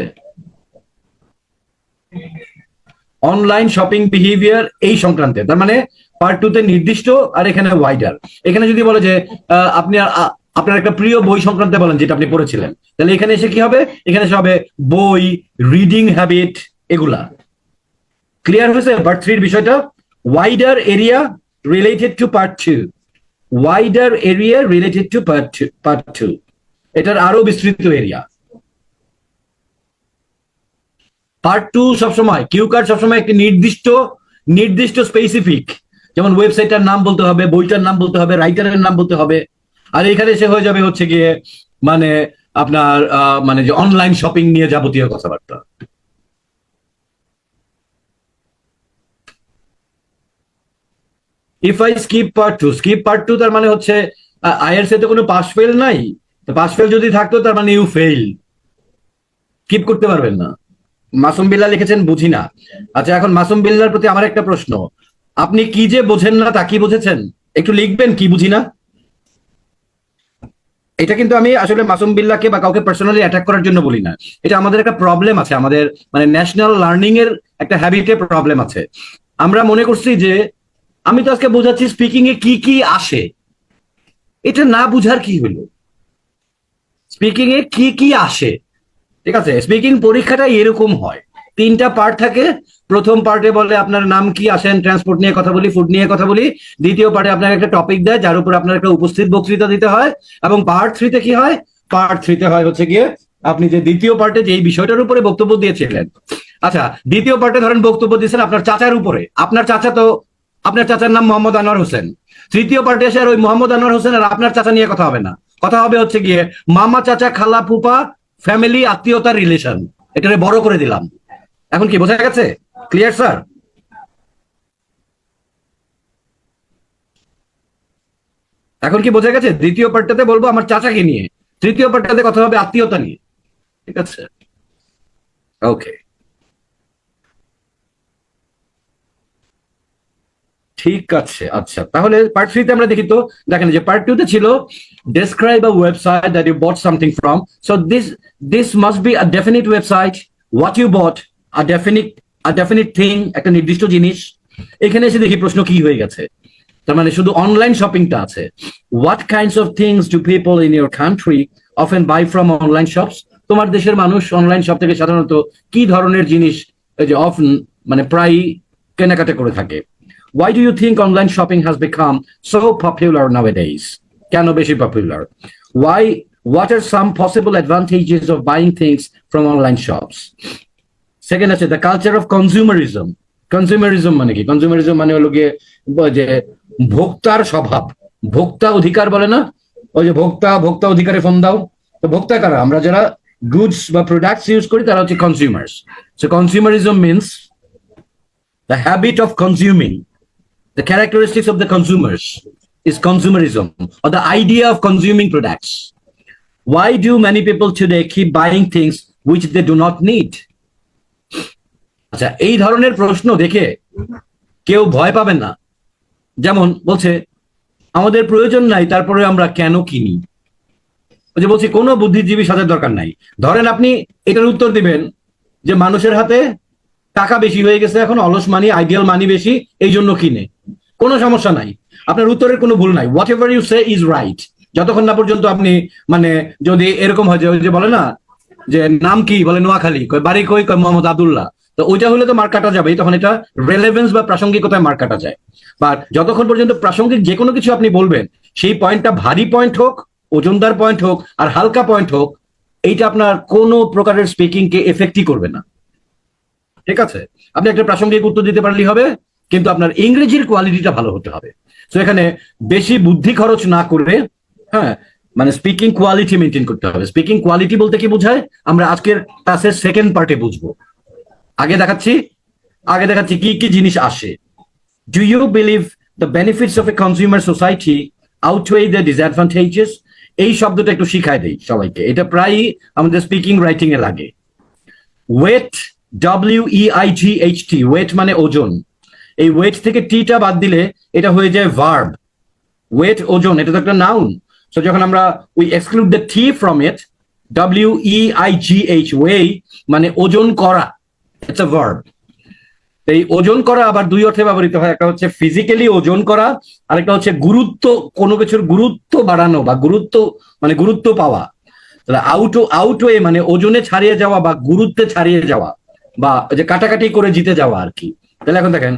অনলাইন শপিং বিহেভিয়ার এই সংক্রান্তে। তার মানে পার্ট 2তে নির্দিষ্ট, আর এখানে ওয়াইডার। এখানে যদি বলে যে আপনি আপনার একটা প্রিয় বই সংক্রান্তে বলেন যেটা আপনি পড়েছিলেন, তাহলে এখানে এসে কি হবে? এখানে এসে হবে বই, রিডিং হ্যাবিট, এগুলা। ক্লিয়ার হয়েছে পার্ট 3 বিষয়টা? Wider area related to part 2, wider area related to part 2, এটার আরো বিস্তৃত এরিয়া। পার্ট 2 সবসময়, কিউ কার্ড সবসময় একটি নির্দিষ্ট স্পেসিফিক, যেমন ওয়েবসাইটটার নাম বলতে হবে, বইটার নাম বলতে হবে, রাইটারের নাম বলতে হবে। আর এখানে এসে হয়ে যাবে হচ্ছে গিয়ে মানে আপনার মানে যে অনলাইন শপিং নিয়ে যাবতীয় কথাবার্তা। ইফ আই স্কিপ পার্ট 2 তার মানে হচ্ছে আইএলটিএস এ তো কোনো পাস ফেল নাই, পাস ফেল যদি থাকতো তার মানে ইউ ফেইল, স্কিপ করতে পারবেন না। মাসুম বিল্লাহ লিখেছেন বুঝি না। আচ্ছা, এখন মাসুম বিল্লাহর প্রতি আমার একটা প্রশ্ন, আপনি কি যে বোঝেন না তা কি বুঝেছেন? একটু লিখবেন কি বুঝি না। এটা কিন্তু আমি আসলে মাসুম বিল্লাহকে বা কাউকে পার্সোনালি অ্যাটাক করার জন্য বলি না, এটা আমাদের একটা প্রবলেম আছে, আমাদের মানে ন্যাশনাল লার্নিং এর একটা হ্যাবিটে প্রবলেম আছে। আমরা মনে করছি যে আমি তো আজকে বোঝাচ্ছি স্পিকিং এ কি কি আসে, এটা না বুঝার কি হলো? স্পিকিং এ কি কি আসে, ঠিক আছে, স্পিকিং পরীক্ষাটা এরকম হয়, 3টা পার্ট থাকে। প্রথম পার্টে বলে আপনার নাম কি, আসেন ট্রান্সপোর্ট নিয়ে কথা বলি, ফুড নিয়ে কথা বলি। দ্বিতীয় পার্টে আপনার একটা টপিক দেয় যার উপর আপনার একটা উপস্থিত বক্তৃতা দিতে হয়। এবং পার্ট 3তে কি হয়? পার্ট 3তে হয় হচ্ছে গিয়ে আপনি যে দ্বিতীয় পার্টে যে বিষয়টার উপরে বক্তব্য দিয়েছিলেন, আচ্ছা দ্বিতীয় পার্টে ধরেন বক্তব্য দিয়েছেন আপনার চাচার উপরে, আপনার চাচার নাম মোহাম্মদ আনোয়ার হোসেন। তৃতীয় পার্টে এসে আর ওই মোহাম্মদ আনোয়ার হোসেন আর আপনার চাচা নিয়ে কথা হবে না, কথা হবে হচ্ছে গিয়ে মামা, চাচা, খালা, ফুপা, ফ্যামিলি, আত্মীয়তার রিলেশন, এটারে বড় করে দিলাম। এখন কি বোঝা গেছে? Clear sir? এখন কি বোঝা গেছে? দ্বিতীয় পার্টটাতে বলবো আমার চাচাকে নিয়ে, তৃতীয় পার্টটাতে কথা হবে আত্মীয়তা নিয়ে। ঠিক আছে, ওকে, ঠিক আছে। আচ্ছা, তাহলে পার্ট থ্রিতে আমরা দেখি তো। দেখেন যে পার্ট টু তে ছিল describe a website that you bought something from. So this must be a definite website, what you bought, a definite thing, একটা নির্দিষ্ট জিনিস। এখানে এসে দেখি প্রশ্ন কি হয়ে গেছে। তার মানে শুধু অনলাইন শপিংটা আছে। What kinds of things do people in your country often buy from online shops? তোমার দেশের মানুষ অনলাইন শপ থেকে সাধারণত কি ধরনের জিনিস এই যে অফ মানে প্রায় কেনাকাটা করে থাকে? Why do you think online shopping has become so popular nowadays? কেন বেশি popular? Why? What are some possible advantages of buying things from online shops? Second আছে the culture of consumerism. Consumerism মানে কি? কনজিউমারিজম মানে হলো গিয়ে যে ভোক্তার স্বভাব, ভোক্তা অধিকার বলে না, ওই যে ভোক্তা অধিকারে ফোন দাও। তো ভোক্তা কারা? আমরা যারা গুডস বা প্রোডাক্টস ইউজ করি তারা হচ্ছে consumers. So consumerism means the habit of consuming. The characteristics of the consumers is consumerism, or the idea of consuming products. Why do many people today keep buying things which they do not need? আচ্ছা, এই ধরনের প্রশ্ন দেখে কেউ ভয় পাবেন না। যেমন বলছে আমাদের প্রয়োজন নাই, তারপরে আমরা কেন কিনি? ওই যে বলছি কোনো বুদ্ধিজীবী সাজার দরকার নাই। ধরেন আপনি এটার উত্তর দিবেন যে মানুষের হাতে টাকা বেশি হয়ে গেছে, এখন অলস মানি, আইডিয়াল মানি বেশি, এই জন্য কিনে। কোনো সমস্যা নাই, আপনার উত্তরের কোনো ভুল নাই। Whatever you say is right, যতক্ষণ না পর্যন্ত আপনি মানে যদি এরকম হয় যে বলে না যে নাম কি, বলে নোয়াখালী, কয় বাড়ি কই, কয় মোহাম্মদ আব্দুল্লাহ, তো ওইটা হলে তো মার্ক কাটা যাবে, তখন এটা রেলেভেন্স বা প্রাসঙ্গিকতায় মার্ক কাটা যায়। বাট যতক্ষণ পর্যন্ত প্রাসঙ্গিক যে কোনো কিছু আপনি বলবেন, সেই পয়েন্টটা ভারী পয়েন্ট হোক, ওজনদার পয়েন্ট হোক, আর হালকা পয়েন্ট হোক, এইটা আপনার কোনো প্রকারের স্পিকিং কে এফেক্টই করবে না। ঠিক আছে, আপনি একটা প্রাসঙ্গিক উত্তর দিতে পারলেই হবে, কিন্তু আপনার ইংরেজির কোয়ালিটিটা ভালো হতে হবে। তো এখানে বেশি বুদ্ধি খরচ না করে, হ্যাঁ, মানে স্পিকিং কোয়ালিটি মেনটেন করতে হবে। স্পিকিং কোয়ালিটি বলতে কি বোঝায় আমরা আজকের ক্লাসের সেকেন্ড পার্টে বুঝবো। আগে দেখাচ্ছি কি কি জিনিস আসে। Do you believe the benefits of a consumer society outweigh the disadvantages? এই শব্দটা একটু শিখায় দেই সবাইকে, এটা প্রায়ই আমাদের স্পিকিং রাইটিং এ লাগে। ওয়েট, WEIGHT, ওয়েট মানে ওজন। এই ওয়েট থেকে টিটা বাদ দিলে এটা হয়ে যায় ভার্ব। ওয়েট, ওজন, এটা তো একটা নাউন। সো যখন আমরা we exclude the T from it, WEIGH, way মানে ওজন করা, ইটস আ ভার্ব। এই ওজন করা আবার দুই অর্থে ব্যবহৃত হয়, একটা হচ্ছে ফিজিক্যালি ওজন করা, আরেকটা হচ্ছে গুরুত্ব, কোনো কিছুর গুরুত্ব বাড়ানো বা গুরুত্ব পাওয়া। তাহলে আউটওয়ে মানে ওজনে ছাড়িয়ে যাওয়া বা গুরুত্বে ছাড়িয়ে যাওয়া, বা যে কাটাকাটি করে জিতে যাওয়া আর কি। তাহলে এখন দেখেন,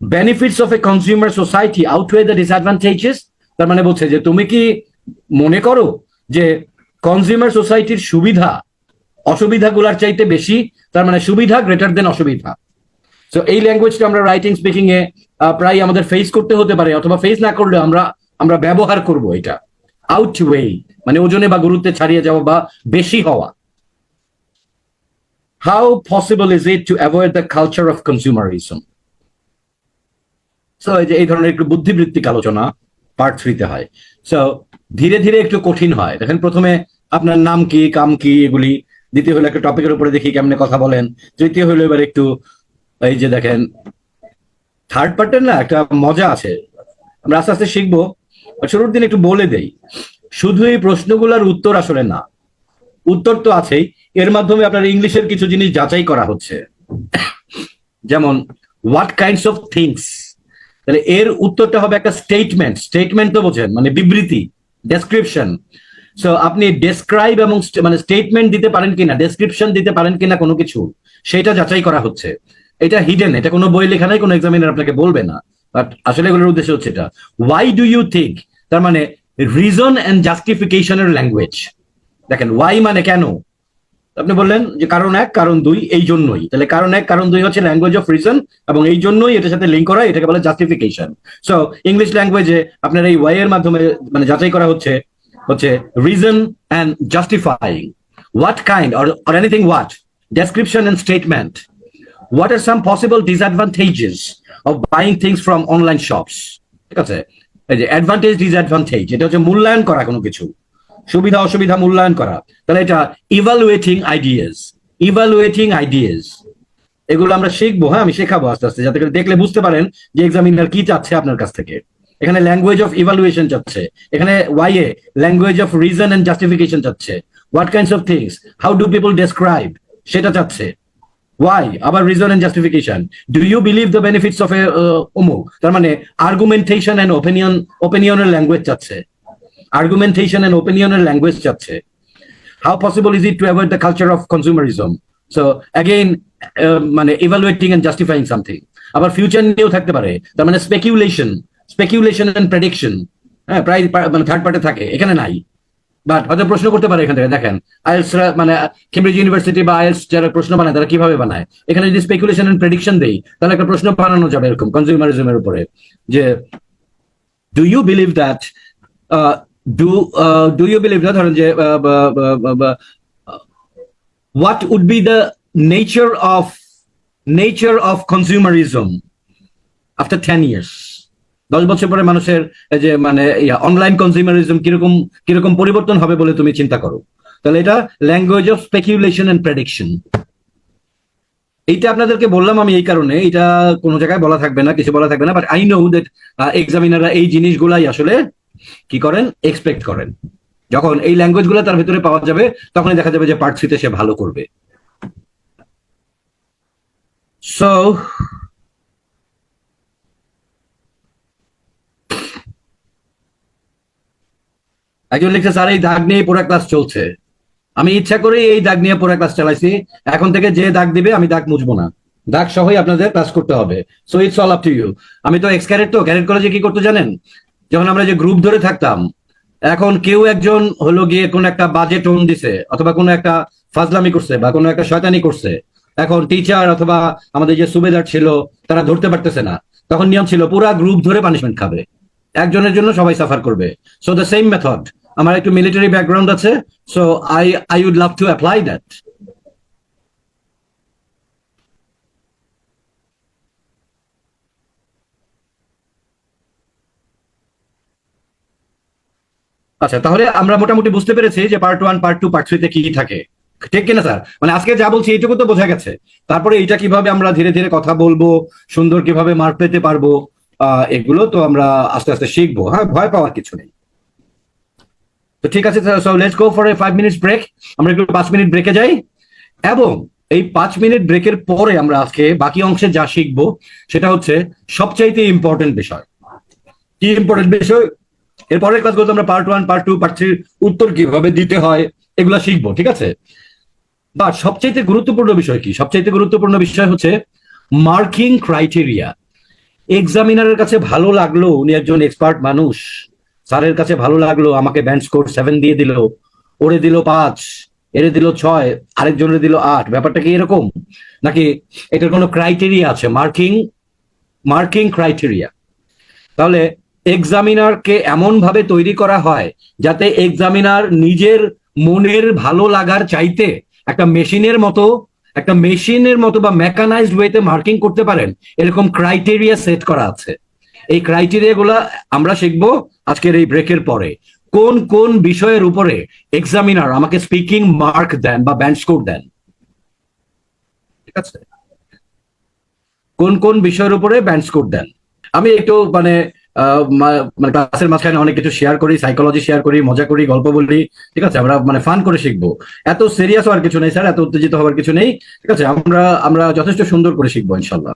benefits of a consumer society outweigh the disadvantages, তার মানে বলছে যে তুমি কি মনে করো যে কনজিউমার সোসাইটির সুবিধা অসুবিধাগুলোর চাইতে বেশি? তার মানে সুবিধা গ্রেটার দেন অসুবিধা। সো এই ল্যাঙ্গুয়েজটা আমরা রাইটিং স্পিকিং এ প্রায় আমাদের ফেস করতে হতে পারে, অথবা ফেস না করলে আমরা ব্যবহার করব এটা। আউটওয়ে মানে ওজনে বা গুরুত্বে ছাড়িয়ে যাওয়া বা বেশি হওয়া। How possible is it to avoid the culture of consumerism? So এই ধরনের একটু বুদ্ধিবৃত্তিক আলোচনা পার্ট থ্রিতে হয়। সো ধীরে ধীরে একটু কঠিন হয়। দেখেন প্রথমে আপনার নাম কি, কাম কি, এগুলি। দ্বিতীয় হলো একটা টপিকের উপরে দেখি কেমনে কথা বলেন। তৃতীয় হলো এবার একটু এই যে দেখেন থার্ড পার্টের না একটা মজা আছে, আমরা আস্তে আস্তে শিখবো। শুরুর দিন একটু বলে দেই, শুধু এই প্রশ্নগুলোর উত্তর আসলে না, উত্তর তো আছেই, এর মাধ্যমে আপনার ইংলিশের কিছু জিনিস যাচাই করা হচ্ছে। যেমন হোয়াট কাইন্ডস অফ থিংস, তাহলে এর উত্তরটা হবে একটা স্টেটমেন্ট তো বোঝেন, মানে বিবৃতি, ডেসক্রিপশন। সো আপনি ডেসক্রাইব এবং মানে স্টেটমেন্ট দিতে পারেন কিনা, ডেসক্রিপশন দিতে পারেন কিনা কোনো কিছু, সেটা যাচাই করা হচ্ছে। এটা হিডেন, এটা কোনো বই লেখা নাই, কোনো এক্সামিনার আপনাকে বলবে না, বাট আসলে এগুলোর উদ্দেশ্য হচ্ছে এটা। ওয়াই ডু ইউ থিঙ্ক, তার মানে রিজন এন্ড জাস্টিফিকেশনের ল্যাঙ্গুয়েজ। দেখেন ওয়াই মানে কেন, আপনি বললেন যে কারণ এক, কারণ দুই, এই জন্যই। তাহলে কারণ এক, কারণ দুই হচ্ছে ল্যাঙ্গুয়েজ অফ রিজন, এবং এই জন্যই এটার সাথে লিঙ্ক করা, এটাকে বলে জাস্টিফিকেশন। সো ইংলিশ ল্যাঙ্গুয়েজে আপনার এই ওয়াই এর মাধ্যমে মানে যাচাই করা হচ্ছে reason and justifying. what kind or anything what? Description and statement. What are some possible disadvantages of buying things from online shops? ঠিক আছে, এই যে অ্যাডভান্টেজ ডিসঅ্যাডভান্টেজ, এটা হচ্ছে মূল্যায়ন করা কোনো কিছু, সুবিধা অসুবিধা মূল্যায়ন করা। তাহলে এটা ইভালুয়েটিং আইডিয়াস, এগুলো আমরা শিখবো। হ্যাঁ, আমি শেখাবো আস্তে আস্তে, যাতে করে দেখলে বুঝতে পারেন যে এক্সামিনার কি চাচ্ছে আপনার কাছ থেকে। এখানে ল্যাঙ্গুয়েজ অফ ইভালুয়েশন চাচ্ছে, এখানে ওয়াইএ language of reason and justification চাচ্ছে, what kinds of things, how do people describe, সেটা চাচ্ছে। ওয়াই আবার reason and justification, do you believe the benefits of a অমুক, তার মানে আর্গুমেন্টেশন এন্ড ওপিনিয়নের ল্যাঙ্গুয়েজ চাচ্ছে, আর্গুমেন্টেশন এন্ড ওপিনিয়নের ল্যাঙ্গুয়েজ চাচ্ছে। How possible is it to avoid the culture of consumerism, so again মানে ইভালুয়েটিং এন্ড জাস্টিফাইং সামথিং। আবার future নিয়েও থাকতে পারে, তার মানে স্পেকুলেশন এন্ড প্রেডিকশন, হ্যাঁ প্রায় মানে থার্ড পার্টে থাকে, এখানে নাই। বাট হয়তো প্রশ্ন করতে পারে এখান থেকে, দেখেন আইএলস মানে কেমব্রিজ ইউনিভার্সিটি বা আইএলস যারা প্রশ্ন বানায় তারা কিভাবে বানায়, এখানে যদি স্পেকুলেশন এন্ড প্রেডিকশন দেই তাহলে একটা প্রশ্ন বানানো যাবে এরকম কনজিউমারিজমের উপরে, যে do you believe that do you believe that, ধরেন যে what would be the nature of consumerism after 10 years? 10 বছর পরে মানুষের যে মানে অনলাইন কনজিউমারিজম কিরকম পরিবর্তন হবে বলে তুমি চিন্তা করো। তাহলে এটা language of speculation and prediction. এইটা আপনাদেরকে বললাম আমি এই কারণে, এটা কোনো জায়গায় বলা থাকবে না, কিছু বলা থাকবে না, বাট আই নো দ্যাট এক্সামিনাররা এই জিনিসগুলাই আসলে কি করেন, এক্সপেক্ট করেন। যখন এই ল্যাঙ্গুয়েজ গুলো তার ভিতরে পাওয়া যাবে তখনই দেখা যাবে যে পার্ট 3 তে সে ভালো করবে। সো একজন লিখছে, স্যার এই দাগ নিয়ে পুরো ক্লাস চলছে। আমি ইচ্ছা করে এই দাগ নিয়ে পুরো ক্লাস চালাইছি, এখন থেকে যে দাগ দিবে আমি দাগ মুছবো না, দাগ সহই আপনাদের ক্লাস করতে হবে। So it's all up to you. আমি তো এক্স ক্যারেট, তো ক্যারেট কলেজে কি করতে জানেন, যখন আমরা যে গ্রুপ ধরে থাকতাম, এখন কেউ একজন হলো গিয়ে কোন একটা বাজে টোন দিছে অথবা কোনো একটা ফাজলামি করছে বা কোনো একটা শয়তানি করছে, এখন টিচার অথবা আমাদের যে সুবেদার ছিল তারা ধরতে পারতেছে না, তখন নিয়ম ছিল পুরা গ্রুপ ধরে পানিশমেন্ট খাবে, একজনের জন্য সবাই সাফার করবে। সো দ্য সেম মেথড, আমার একটু মিলিটারি ব্যাকগ্রাউন্ড আছে, so I would love to apply that. আচ্ছা, তাহলে আমরা মোটামুটি বুঝতে পেরেছি যে পার্ট 1, পার্ট 2, পার্ট 3 তে কি থাকে, ঠিক কিনা স্যার? মানে আজকে যা বলছি এইটুকু তো বোঝা গেছে। তারপরে এইটা কিভাবে আমরা ধীরে ধীরে কথা বলবো, সুন্দর কিভাবে মার্ক পেতে পারবো, এগুলো তো আমরা আস্তে আস্তে শিখবো। হ্যাঁ, ভয় পাওয়ার কিছু নেই। তো ঠিক আছে, so let's go for a 5 minutes break. আমরা একটু 5 মিনিট ব্রেকে যাই, এবং এই 5 মিনিট ব্রেকের পরে আমরা আজকে বাকি অংশে যা শিখবো সেটা হচ্ছে সবচাইতে ইম্পর্টেন্ট বিষয়। কি ইম্পর্টেন্ট বিষয়? এর পরের ক্লাসগুলো আমরা পার্ট 1, পার্ট 2, পার্ট 3 উত্তর কিভাবে দিতে হয় এগুলো শিখবো, ঠিক আছে? বা সবচাইতে গুরুত্বপূর্ণ বিষয় কি? সবচাইতে গুরুত্বপূর্ণ বিষয় হচ্ছে মার্কিং ক্রাইটেরিয়া। এক্সামিনারের কাছে ভালো লাগলো, উনি একজন এক্সপার্ট মানুষ, স্যারের কাছে ভালো লাগলো, আমাকে ব্যান্ড স্কোর 7 দিয়ে দিল, ওরে দিল 5, এরে দিল 6, আরেকজনের দিল 8। ব্যাপারটা কি এরকম, নাকি এটার কোনো ক্রাইটেরিয়া আছে? Marking criteria. তাহলে এক্সামিনারকে এমন ভাবে তৈরি করা হয় যাতে এক্সামিনার নিজের মনের ভালো লাগার চাইতে একটা মেশিনের মতো বা মেকানাইজড ওয়েতে মার্কিং করতে পারেন, এরকম ক্রাইটেরিয়া সেট করা আছে। এই ক্রাইটেরিয়া গুলা আমরা শিখবো আজকের এই ব্রেকের পরে। কোন কোন বিষয়ের উপরে এক্সামিনার আমাকে স্পিকিং মার্ক দেন বা ব্যান্ড স্কোর দেন, ঠিক আছে? কোন কোন বিষয়ের উপরে ব্যান্ড স্কোর দেন। আমি একটু মানে ক্লাসের মাঝখানে অনেক কিছু শেয়ার করি, সাইকোলজি শেয়ার করি, মজা করি, গল্প বলি, ঠিক আছে? আমরা মানে ফান করে শিখবো, এত সিরিয়াস হওয়ার কিছু নেই স্যার, এত উত্তেজিত হওয়ার কিছু নেই, ঠিক আছে? আমরা যথেষ্ট সুন্দর করে শিখবো ইনশাল্লাহ।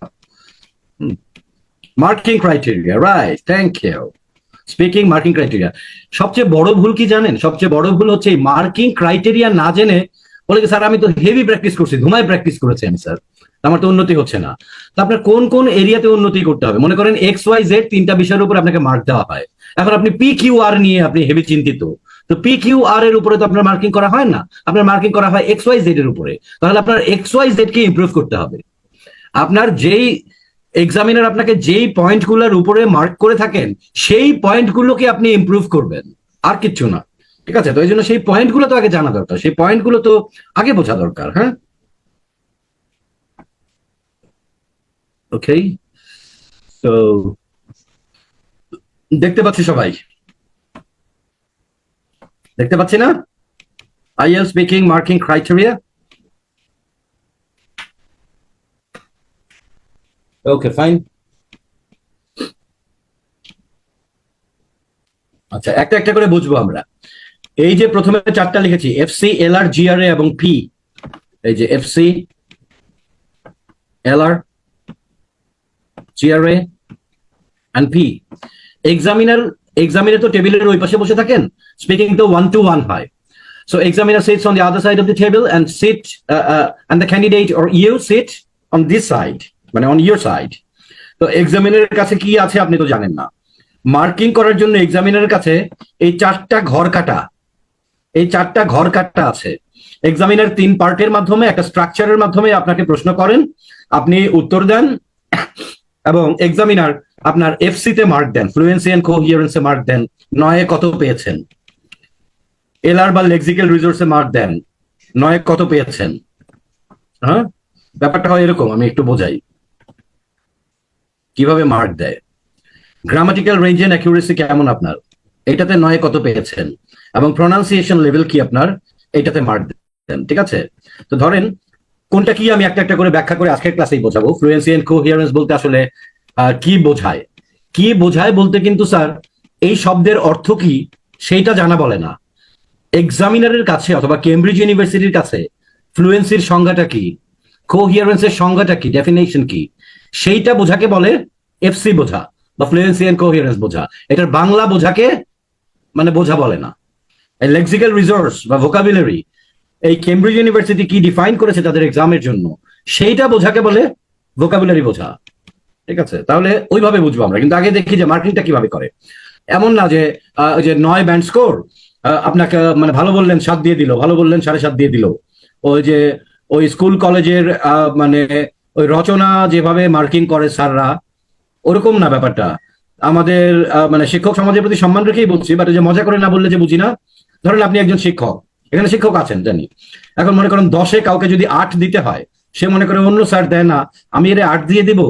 Marking criteria, right, thank you. Speaking marking criteria. সবচেয়ে বড় ভুল কি জানেন? সবচেয়ে বড় ভুল হচ্ছে এই মার্কিং ক্রাইটেরিয়া না জেনে বলে কি, স্যার আমি তো হেভি প্র্যাকটিস করছি, ধুমায় প্র্যাকটিস করেছি আমি স্যার, আমার তো উন্নতি হচ্ছে না। তো আপনার কোন কোন এরিয়াতে উন্নতি করতে হবে? মনে করেন XYZ 3টা বিষয়ের উপর আপনাকে মার্ক দেওয়া হয়, এখন আপনি PQR নিয়ে আপনি হেভি চিন্তিত, তো PQR এর উপরে তো আপনার মার্কিং করা হয় না, আপনার মার্কিং করা হয় XYZ এর উপরে। তাহলে আপনার XYZ কে ইমপ্রুভ করতে হবে। আপনার যেই এক্সামিনার আপনাকে যেই পয়েন্টগুলোর উপরে মার্ক করে থাকেন সেই পয়েন্টগুলোকে আপনি ইমপ্রুভ করবেন, আর কিচ্ছু না। ঠিক আছে? তো এই জন্য সেই পয়েন্টগুলো তো আগে জানা দরকার, সেই পয়েন্টগুলো তো আগে বোঝা দরকার। হ্যাঁ, ওকে। তো দেখতে পাচ্ছি সবাই, দেখতে পাচ্ছি না? IELTS speaking marking criteria. Okay, fine. আচ্ছা, একটা একটা করে বুঝবো আমরা। এই যে প্রথমে চারটা লিখেছি, এফসি, এলআর, জিআরএ এবং পি। এই যে FC, LR, GRA and P. Examiner তো টেবিলের ওই পাশে বসে থাকেন, স্পিকিং তো 1 to 1 হয়। So examiner sits on the other side of the table and the candidate or you sit on this side, মানে on your side. তো এক্সামিনারের কাছে কি আছে আপনি তো জানেন না। মার্কিং করার জন্য এক্সামিনারের কাছে এই চারটা ঘর কাটা আছে। এক্সামিনার 3 পার্টের মাধ্যমে, একটা স্ট্রাকচারের মাধ্যমে আপনাকে প্রশ্ন করেন, আপনি উত্তর দেন, এবং এক্সামিনার আপনার এফসি তে মার্ক দেন, ফ্লুয়েন্সি এন্ড কোহিয়ারেন্সে মার্ক দেন, 9 কত পেয়েছেন। এলআর বা লেক্সিক্যাল রিসোর্সে মার্ক দেন, 9 কত পেয়েছেন। হ্যাঁ, ব্যাপারটা হয় এরকম, আমি একটু বোঝাই কিভাবে মার্ক দেয়। গ্রামাটিক্যাল রেঞ্জ এন্ড অ্যাকুরেসি কেমন আপনার, এটাতে 9 কত পেয়েছেন, এবং প্রোনাউন্সিয়েশন লেভেল কি আপনার, এটাতে মার্ক দেন। ঠিক আছে? তো ধরেন কোনটা কি আমি একটা একটা করে ব্যাখ্যা করে আজকের ক্লাসেই বোঝাবো। ফ্লুয়েন্সি এন্ড কোহিয়ারেন্স বলতে আসলে কি বোঝায়, কি বোঝায় বলতে কিন্তু স্যার এই শব্দের অর্থ কি সেইটা জানা বলে না। এক্সামিনারের কাছে অথবা কেমব্রিজ ইউনিভার্সিটির কাছে ফ্লুয়েন্সির সংজ্ঞাটা কি, কোহিয়ারেন্সের সংজ্ঞাটা কি, ডেফিনেশন কি, সেইটা বোঝাকে বলে এফসি বোঝা বা ফ্লুয়েন্সি এন্ড কোহিয়ারেন্স বোঝা। এটার বাংলা বোঝাকে মানে বোঝা বলে না। লেক্সিক্যাল রিসোর্স বা ভোকাবুলারি, এই কেমব্রিজ ইউনিভার্সিটি কি ডিফাইন করেছে তাদের এক্সামের জন্য, সেইটা বোঝাকে বলে ভোকাবুলারি বোঝা। ঠিক আছে? তাহলে ওইভাবে বুঝবো আমরা, কিন্তু আগে দেখি যে মার্কিংটা কিভাবে করে। এমন না যে 9 ব্যান্ড স্কোর, আপনাকে মানে ভালো বললেন 7 দিয়ে দিল, ভালো বললেন 7.5 দিয়ে দিল। ওই যে ওই স্কুল কলেজের মানে ওই রচনা যেভাবে মার্কিং করে স্যাররা, ওরকম না ব্যাপারটা। আমাদের মানে শিক্ষক সমাজের প্রতি সম্মান রেখেই বলছি, বাট যে মজা করে না বললে যে বুঝি না। ধরেন আপনি একজন শিক্ষক, এখানে শিক্ষক আছেন জানি, এখন মনে করেন 10-এ কাউকে যদি 8 দিতে হয়, সে মনে করে অন্য স্যার দেয় না, আমি এর 8 দিয়ে দিব,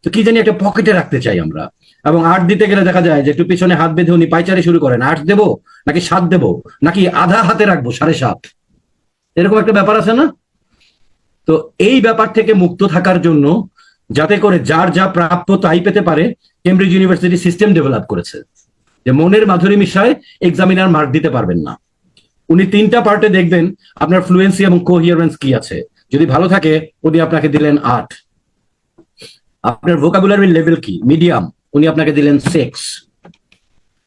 তো কি জানি একটা পকেটে রাখতে চাই আমরা। এবং 8 দিতে গেলে দেখা যায় যে একটু পিছনে হাত বেঁধে উনি পাইচারি শুরু করেন, 8 দেবো নাকি 7 দেবো, নাকি আধা হাতে রাখবো 7.5, এরকম একটা ব্যাপার আছে না? তো এই ব্যাপার থেকে মুক্ত থাকার জন্য, যাতে করে যার যা প্রাপ্য তাই পেতে পারে, কেমব্রিজ ইউনিভার্সিটি সিস্টেম ডেভেলপ করেছে যে মনের মাধুরী মিশায় এক্সামিনার মার্ক দিতে পারবেন না। উনি 3টা পার্টে দেখবেন আপনার ফ্লুয়েন্সি এবং কোহিয়ারেন্স কি আছে, যদি ভালো থাকে উনি আপনাকে দিলেন 8। আপনার ভোকাবুলারি লেভেল কি, মিডিয়াম, উনি আপনাকে দিলেন 6।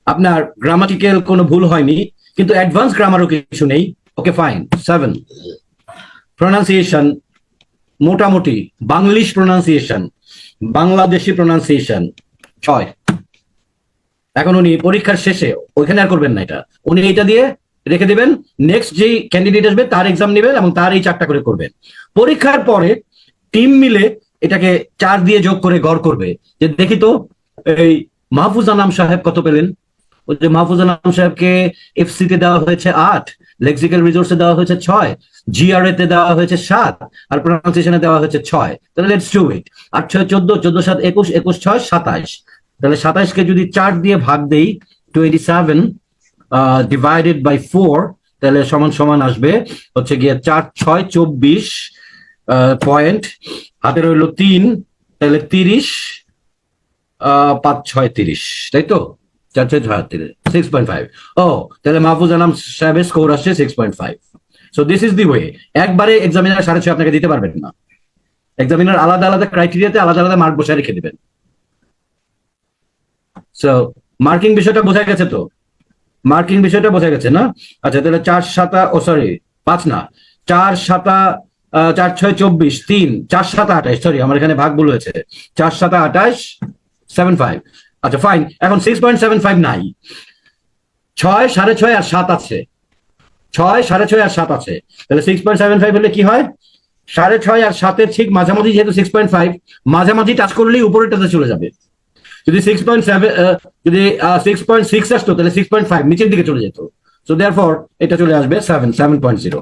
আপনার গ্রামাটিক্যাল কোনো ভুল হয়নি কিন্তু অ্যাডভান্স গ্রামারও কিছু নেই, ওকে ফাইন, 7। প্রোনাউন্সিয়েশন মোটামুটি বাংলিশ প্রোনাউন্সিয়েশন, বাংলাদেশি প্রোনাউন্সিয়েশন 6। এখন উনি পরীক্ষার শেষে ওইখানে আর করবেন না, এটা উনি এইটা দিয়ে রেখে দিবেন, নেক্সট যেই ক্যান্ডিডেট আসবে তার এক্সাম নেবেন এবং তার এই 4টা করে করবেন। পরীক্ষার পরে টিম মিলে এটাকে 4 দিয়ে যোগ করে গড় করবে যে দেখি তো এই মাহফুজ আনাম সাহেব কত পেলেন। ওই যে মাহফুজ আনাম সাহেবকে এফসি তে দেওয়া হয়েছে 8, লেক্সিক্যাল রিসোর্সে দেওয়া হয়েছে 6, জিআরএ তে দেওয়া হয়েছে 7, আর প্রোনাউন্সিয়েশনে দেওয়া হয়েছে 6। তাহলে লেটস ডু ইট। 8 6 14, 14 7 21, 21 6 27। তাহলে 27 কে যদি 4 দিয়ে ভাগ দেই, 27 ডিভাইডেড বাই 4, তাহলে সমান সমান আসবে হচ্ছে গিয়ে 4 6 24 পয়েন্ট, হাতে রইল 3, তাহলে 30, 5 6 30, তাই তো? 4 6 30, 6.5। ও, তাহলে মাহফুজ আনাম সাহেবের স্কোর আসছে 6.5। So this is the way. একবারে এক্সামিনার 6.5 আপনাকে দিতে পারবেন না, এক্সামিনার আলাদা আলাদা ক্রাইটেরিয়াতে আলাদা আলাদা মার্ক বসে রেখে দিবেন। সো মার্কিং বিষয়টা বোঝা গেছে তো? মার্কিং বিষয়টা বোঝা গেছে না? আচ্ছা, তাহলে 4 7 ও সরি 5 না, 4 7 4 6 24, 3 4 7 28, সরি আমার এখানে ভাগ ভুল হয়েছে, 4 7 28, 75। আচ্ছা ফাইন, এখন 6.75 নাই, 6 6.5 আর 7 আছে, 6 6.5 আর 7 আছে, তাহলে 6.75 হলে কি হয়, 6.5 আর 7-এর ঠিক মাঝামাঝি, যেহেতু 6.5 মাঝামাঝি টাচ করলেই উপরেরটাতে চলে যাবে। যদি 6.7 যদি 6.6 আসতো তাহলে 6.5 নিচের দিকে চলে যেত, সো দেয়ারফর এটা চলে আসবে 7.0।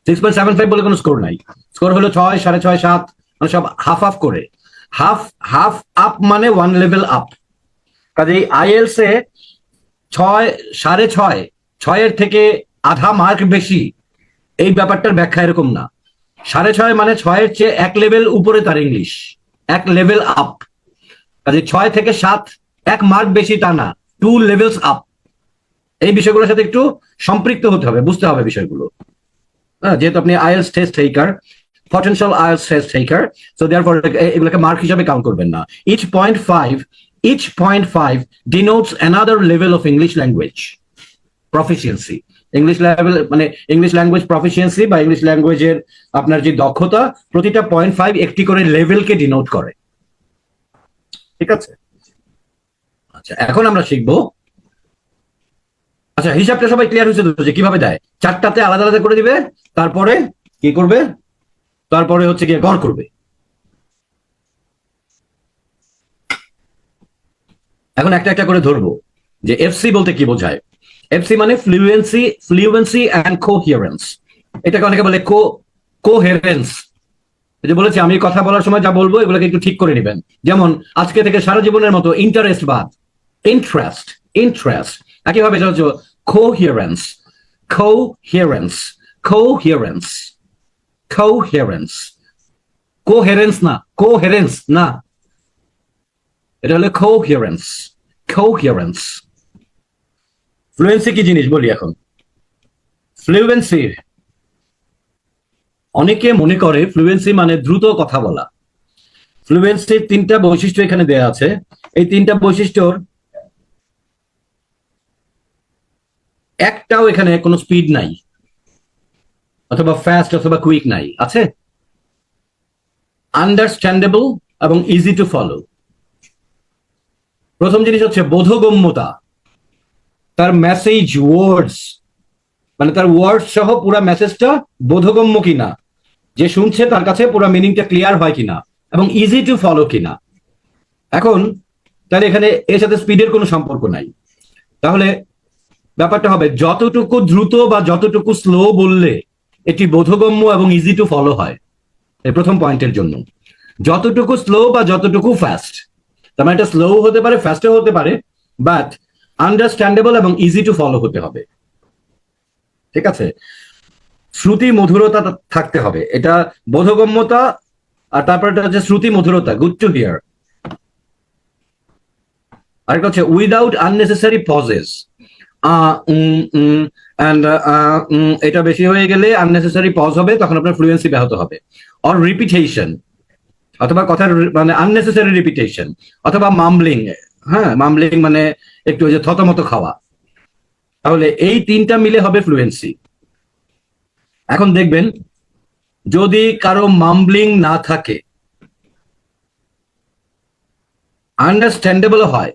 6.75 বলে কোনো স্কোর নাই, স্কোর হলো 6, 6.5, 7, মানে সব হাফ হাফ করে। হাফ হাফ আপ মানে 1 লেভেল আপ। কাজেই আইএলস এ 6, 6.5, 6-এর থেকে আধা মার্ক বেশি, এই ব্যাপারটার ব্যাখ্যা এরকম না। 6.5 মানে 6-এর চেয়ে 1 লেভেল উপরে তার ইংলিশ, 1 লেভেল আপ। কাজে 6 থেকে 7 1 মার্ক বেশি তা না, 2 লেভেলস আপ। এই বিষয়গুলোর সাথে একটু সম্পৃক্ত হতে হবে, বুঝতে হবে বিষয়গুলো। যেহেতু আপনি আইএলস টেস্ট টেকার, পটেনশিয়াল আইএলস টেস্ট টেকার, সো দেয়ারফর এগুলোকে মার্ক হিসাবে কাউন্ট করবেন না। each point 5 denotes another level of English language proficiency. English level মানে ইংলিশ ল্যাঙ্গুয়েজ প্রফিসিয়েন্সি বা ইংলিশ ল্যাঙ্গুয়েজের আপনার যে দক্ষতা, প্রতিটা 0.5 একটি করে লেভেলকে ডিনোট করে। ঠিক আছে, আচ্ছা এখন আমরা শিখবো। আচ্ছা হিসাবটা সবাই ক্লিয়ার হয়েছে তো যে কিভাবে দেয়? 4টাতে আলাদা আলাদা করে দিবে, তারপরে কি করবে? তারপরে হচ্ছে গিয়ে গড় করবে। এখন একটা একটা করে ধরবো যে এফসি বলতে কি বোঝায়। এফসি মানে ফ্লুয়েন্সি অ্যান্ড কোহিয়ারেন্স। এটাকে অনেকে বলে কোহেরেন্স। যে বলেছি আমি কথা বলার সময় যা বলবো এগুলোকে একটু ঠিক করে নেবেন। যেমন আজকে থেকে সারা জীবনের মতো ইন্টারেস্ট বাদ, ইন্টারেস্ট একইভাবে এটা হচ্ছে কোহিয়ারেন্স, কোহেরেন্স না, এটা হলো কোহিয়ারেন্স। ফ্লুয়েন্সি কি জিনিস বলি এখন। ফ্লুয়েন্সি, অনেকে মনে করে ফ্লুয়েন্সি মানে দ্রুত কথা বলা। ফ্লুয়েন্সির 3টা বৈশিষ্ট্য এখানে দেয়া আছে। এই 3টা বৈশিষ্ট্যর একটাও এখানে কোনো স্পিড নাই, অথবা ফাস্ট অথবা কুইক নাই। আছে আন্ডারস্ট্যান্ডেবল এবং ইজি টু ফলো। প্রথম জিনিস হচ্ছে বোধগম্যতা। তার মেসেজ ওয়ার্ডস, মানে তার ওয়ার্ডস সহ পুরো মেসেজটা বোধগম্য কিনা, যে শুনছে তার কাছে পুরো মিনিংটা ক্লিয়ার হয় কিনা, এবং ইজি টু ফলো কিনা। এখন তাহলে এখানে এর সাথে স্পিডের কোনো সম্পর্ক নাই। তাহলে ব্যাপারটা হবে যতটুকু দ্রুত বা যতটুকু স্লো বললে এটি বোধগম্য এবং ইজি টু ফলো হয়। এই প্রথম পয়েন্টের জন্য যতটুকু স্লো বা যতটুকু ফাস্ট, তার মানে এটা স্লো হতে পারে, ফাস্টও হতে পারে, বাট আন্ডারস্ট্যান্ডেবল এবং ইজি টু ফলো হতে হবে। ঠিক আছে, শ্রুতি মধুরতা থাকতে হবে। এটা বোধগম্যতা, আর তারপর এটা হচ্ছে শ্রুতি মধুরতা, গুড টু হিয়ার। আরেকটা হচ্ছে উইদাউট আননেসেসারি পজেস। এটা বেশি হয়ে গেলে আননেসেসারি পজ হবে, তখন আপনার ফ্লুয়েন্সি ব্যাহত হবে। অর রিপিটেশন, অথবা কথার মানে আননেসেসারি রিপিটেশন, অথবা মামলিং। হ্যাঁ, মামলিং মানে একটু ওই যে থতমত খাওয়া। তাহলে এই 3টা মিলে হবে ফ্লুয়েন্সি। এখন দেখবেন যদি কারো মামব্লিং না থাকে, আন্ডারস্ট্যান্ডেবল হয়,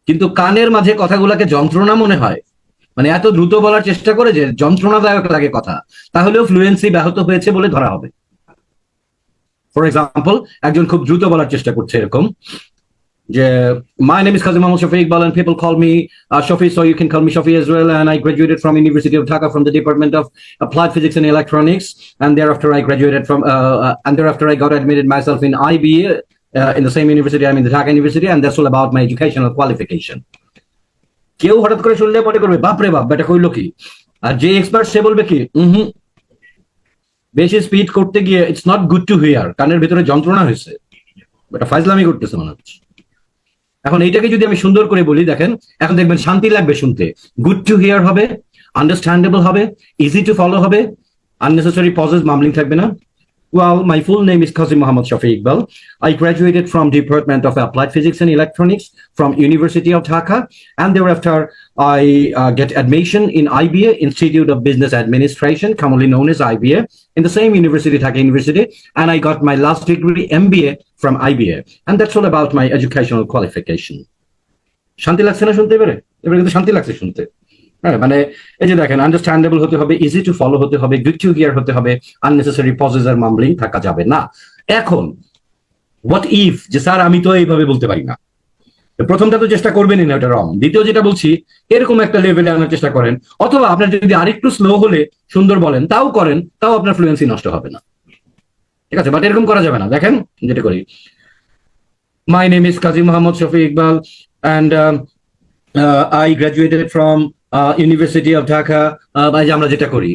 কিন্তু কানের মাঝে কথাগুলোকে যন্ত্রণা মনে হয়, মানে এত দ্রুত বলার চেষ্টা করে যে যন্ত্রণাদায়ক লাগে কথা, তাহলেও ফ্লুয়েন্সি ব্যাহত হয়েছে বলে ধরা হবে। ফর এক্সাম্পল, একজন খুব দ্রুত বলার চেষ্টা করছে এরকম যে my name is Qazi Mohammad Shafiq Iqbal and people call me Shafi, so you can call me Shafi as well, and I graduated from University of Dhaka from the Department of Applied Physics and Electronics, and thereafter I graduated from and thereafter I got admitted myself in IBA in the same university. I'm in the Dhaka University, and that's all about my educational qualification. কেউ হঠাৎ করে শুনলে মনে করবে বাপরে বাপ বেটা কইলো কি, আর যে এক্সপার্ট সে বলবে কি বেশি স্পিড করতে গিয়ে it's not good to hear, কানের ভিতরে যন্ত্রণা হয়েছে, বেটা ফাইজলামি করতেছে মনে হচ্ছে। এখন এইটাকে যদি আমি সুন্দর করে বলি, দেখেন এখন দেখবেন শান্তি লাগবে শুনতে। গুড টু হিয়ার হবে, আন্ডারস্ট্যান্ডেবল হবে, ইজি টু ফলো হবে, আননেসেসারি পজেস, মামলিং থাকবে না। Well, my full name is Qazi Mohammad Shafi Iqbal. I graduated from Department of Applied Physics and Electronics from University of Dhaka, and thereafter I get admission in IBA, Institute of Business Administration, commonly known as IBA, in the same university, Dhaka University, and I got my last degree MBA from IBA, and that's all about my educational qualification. শান্তি লাগছে না শুনতে পেরে? এবারে কিন্তু শান্তি লাগছে শুনতে। হ্যাঁ, মানে এই যে দেখেন আন্ডারস্ট্যান্ডেবল হতে হবে, ইজি টু ফলো হতে হবে, গুড টু হিয়ার হতে হবে, আননেসেসারি পজেস আর মামলিং থাকা যাবে না। এখন হোয়াট ইফ, যে স্যার আমি তো এইভাবে বলতে পারি না, প্রথমটা তো চেষ্টা করবেনই না, ওটা রং। দ্বিতীয় যেটা বলছি, এরকম একটা লেভেলে আনার চেষ্টা করেন, অথবা আপনার যদি আরেকটু স্লো হলে সুন্দর বলেন তাও করেন, তাও আপনার ফ্লুয়েন্সি নষ্ট হবে না, ঠিক আছে? বাট এরকম করা যাবে না। দেখেন যেটা করি, মাই name is Kazi Mohammad Shafi Iqbal and I graduated from university of Dhaka. আমরা যেটা করি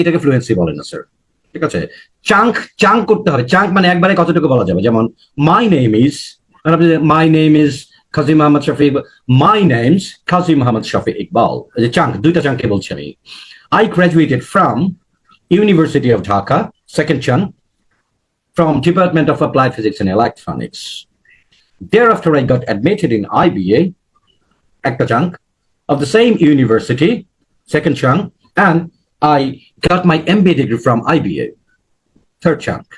এটাকে ফ্লুয়েন্সি বলে না স্যার, ঠিক আছে? চাঙ্ক করতে হবে। চাঙ্ক মানে একবারে কতটুকু বলা যাবে, যেমন my name is, my name is Kazi Mohammad Shafi Iqbal, my name's Kazi Mohammad Shafi Iqbal. এই যে চাঙ্ক, দুইটা চাঙ্কে বলছি আমি। I graduated from university of Dhaka, second chunk, from Department of Applied Physics and Electronics. Thereafter, I got admitted in IBA, একটা chunk, of the same university, second chunk, and I got my MBA degree from IBA, third chunk.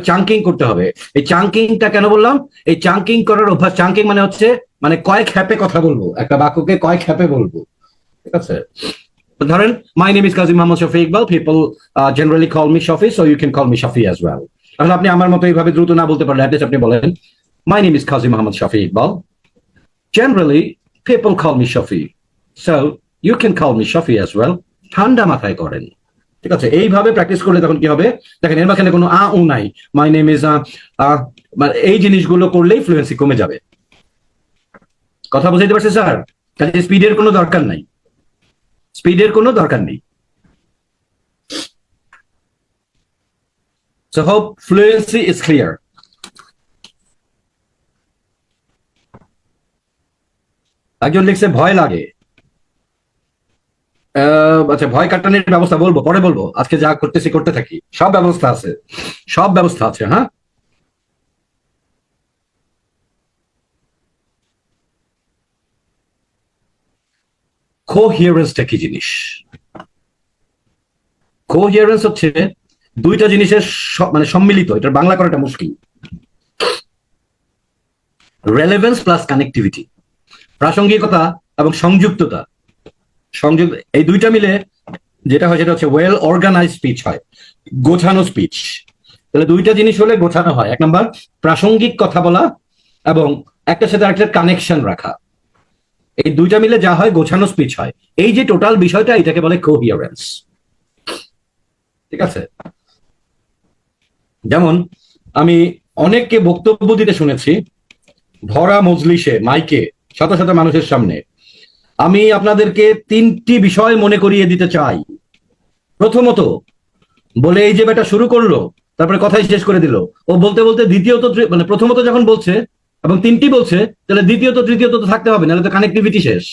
Chunking করতে হবে। এই চাঙ্কিংটা কেন বললাম? এই chunking করার অভ্যাস, chunking মানে হচ্ছে মানে কয়েক হ্যাপে কথা বলবো, একটা বাক্যকে কয়েক হ্যাপে বলবো, ঠিক আছে? ধরেন, my name is Kazi Mohammad Shafi Iqbal, people generally call me Shafi, so you can call me Shafi as well. তাহলে আপনি আমার মতো এইভাবে দ্রুত না বলতে পারলে অ্যাটলিস্ট আপনি বলেন, my name is Kazi Mohammad Shafi Iqbal, generally people call me Shafi, so you can call me Shafi as well. ঠান্ডা মাথায় করেন, ঠিক আছে? এইভাবে প্র্যাকটিস করলে তখন কি হবে দেখেন, এর মাঝখানে কোনো উ নাই, মাই নেম ইজ এই জিনিসগুলো করলেই ফ্লুয়েন্সি কমে যাবে। কথা বুঝাইতে পারছি স্যার? কাজে স্পিডের কোনো দরকার নাই, স্পিডের কোনো দরকার নেই। So hope fluency is clear. একজন লিখছে ভয় লাগে। আচ্ছা, ভয় কাটানোর ব্যবস্থা বলবো, পরে বলবো। আজকে যা করতেছি করতে থাকি, সব ব্যবস্থা আছে, সব ব্যবস্থা আছে। হ্যাঁ, কোহিয়ারেন্সটা কি জিনিস? কোহিয়ারেন্স হচ্ছে দুইটা জিনিসের মানে সম্মিলিত, এটার বাংলা করাটা মুশকিল। রেলেভেন্স প্লাস কানেক্টিভিটি, প্রাসঙ্গিকতা এবং সংযুক্ততা, সংযোগ, এই দুইটা মিলে যেটা হয় সেটা হচ্ছে ওয়েল অর্গানাইজ স্পিচ হয়, গোছানো স্পিচ। তাহলে দুইটা জিনিস হলে গোছানো হয়, এক নম্বর প্রাসঙ্গিক কথা বলা এবং একটার সাথে আরেকটার কানেকশন রাখা। এই দুইটা মিলে যা হয় গোছানো স্পিচ হয়। এই যে টোটাল বিষয়টা, এটাকে বলে কোহিয়ারেন্স, ঠিক আছে? যেমন আমি অনেককে বক্তব্য দিতে শুনেছি ভরা মজলিসে, মাইকে, শত শত মানুষের সামনে। আমি আপনাদেরকে তিনটি বিষয় মনে করিয়ে দিতে চাই। প্রথমত, বলে এই যে বেটা শুরু করলো, তারপরে কথাই শেষ করে দিল। ও বলতে বলতে দ্বিতীয়ত, মানে প্রথমত যখন বলছে এবং তিনটি বলছে, তাহলে দ্বিতীয়ত তৃতীয়ত তো থাকতে হবে, নাহলে তো কানেক্টিভিটি শেষ,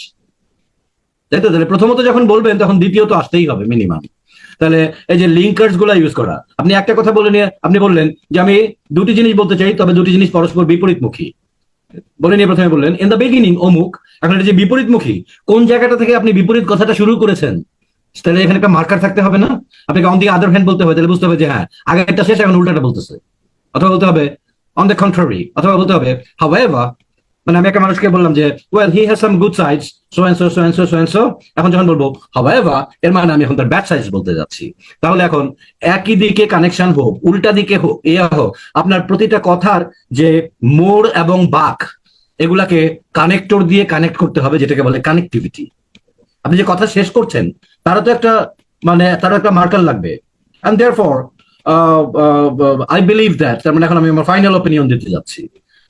তাই তো? তাহলে প্রথমত যখন বলবেন তখন দ্বিতীয়ত আসতেই হবে মিনিমাম। তাহলে এই যে লিঙ্কার্স গুলা ইউজ করা, আপনি একটা কথা বলে নিয়ে আপনি বললেন যে আমি দুটি জিনিস বলতে চাই, তবে দুটি জিনিস পরস্পর বিপরীতমুখী বলে নিয়ে প্রথমে বললেন ইন দ্য বিগিনিং অমুক। এখন এটা যে বিপরীতমুখী, কোন জায়গাটা থেকে আপনি বিপরীত কথাটা শুরু করেছেন, তাহলে এখানে একটা মার্কার থাকতে হবে না? আপনাকে অন দি আদার হ্যান্ড বলতে হবে, তাহলে বুঝতে হবে যে হ্যাঁ, আগেরটা শেষ, এখন উল্টাটা বলতেছে। অথবা বলতে হবে অন দ্য কন্ট্রারি, অথবা বলতে হবে হাউএভার। মানে আমি একটা মানুষকে বললাম যে well he has some good sides, so and so so and so so and so. এখন যখন বলবো হাউএভার, এর মানে আমি এখন তার ব্যাড সাইডস বলতে যাচ্ছি। তাহলে এখন একই দিকে কানেকশন হোক, উল্টা দিকে হোক, হোক, আপনার প্রতিটা কথার যে মোড় এবং বাঁক, এগুলাকে কানেক্টর দিয়ে কানেক্ট করতে হবে, যেটাকে বলে কানেক্টিভিটি। আপনি যে কথা শেষ করছেন তারা তো একটা, মানে তারা একটা মার্কার লাগবে। And therefore I believe that, তার মানে এখন আমি আমার ফাইনাল অপিনিয়ন দিতে যাচ্ছি।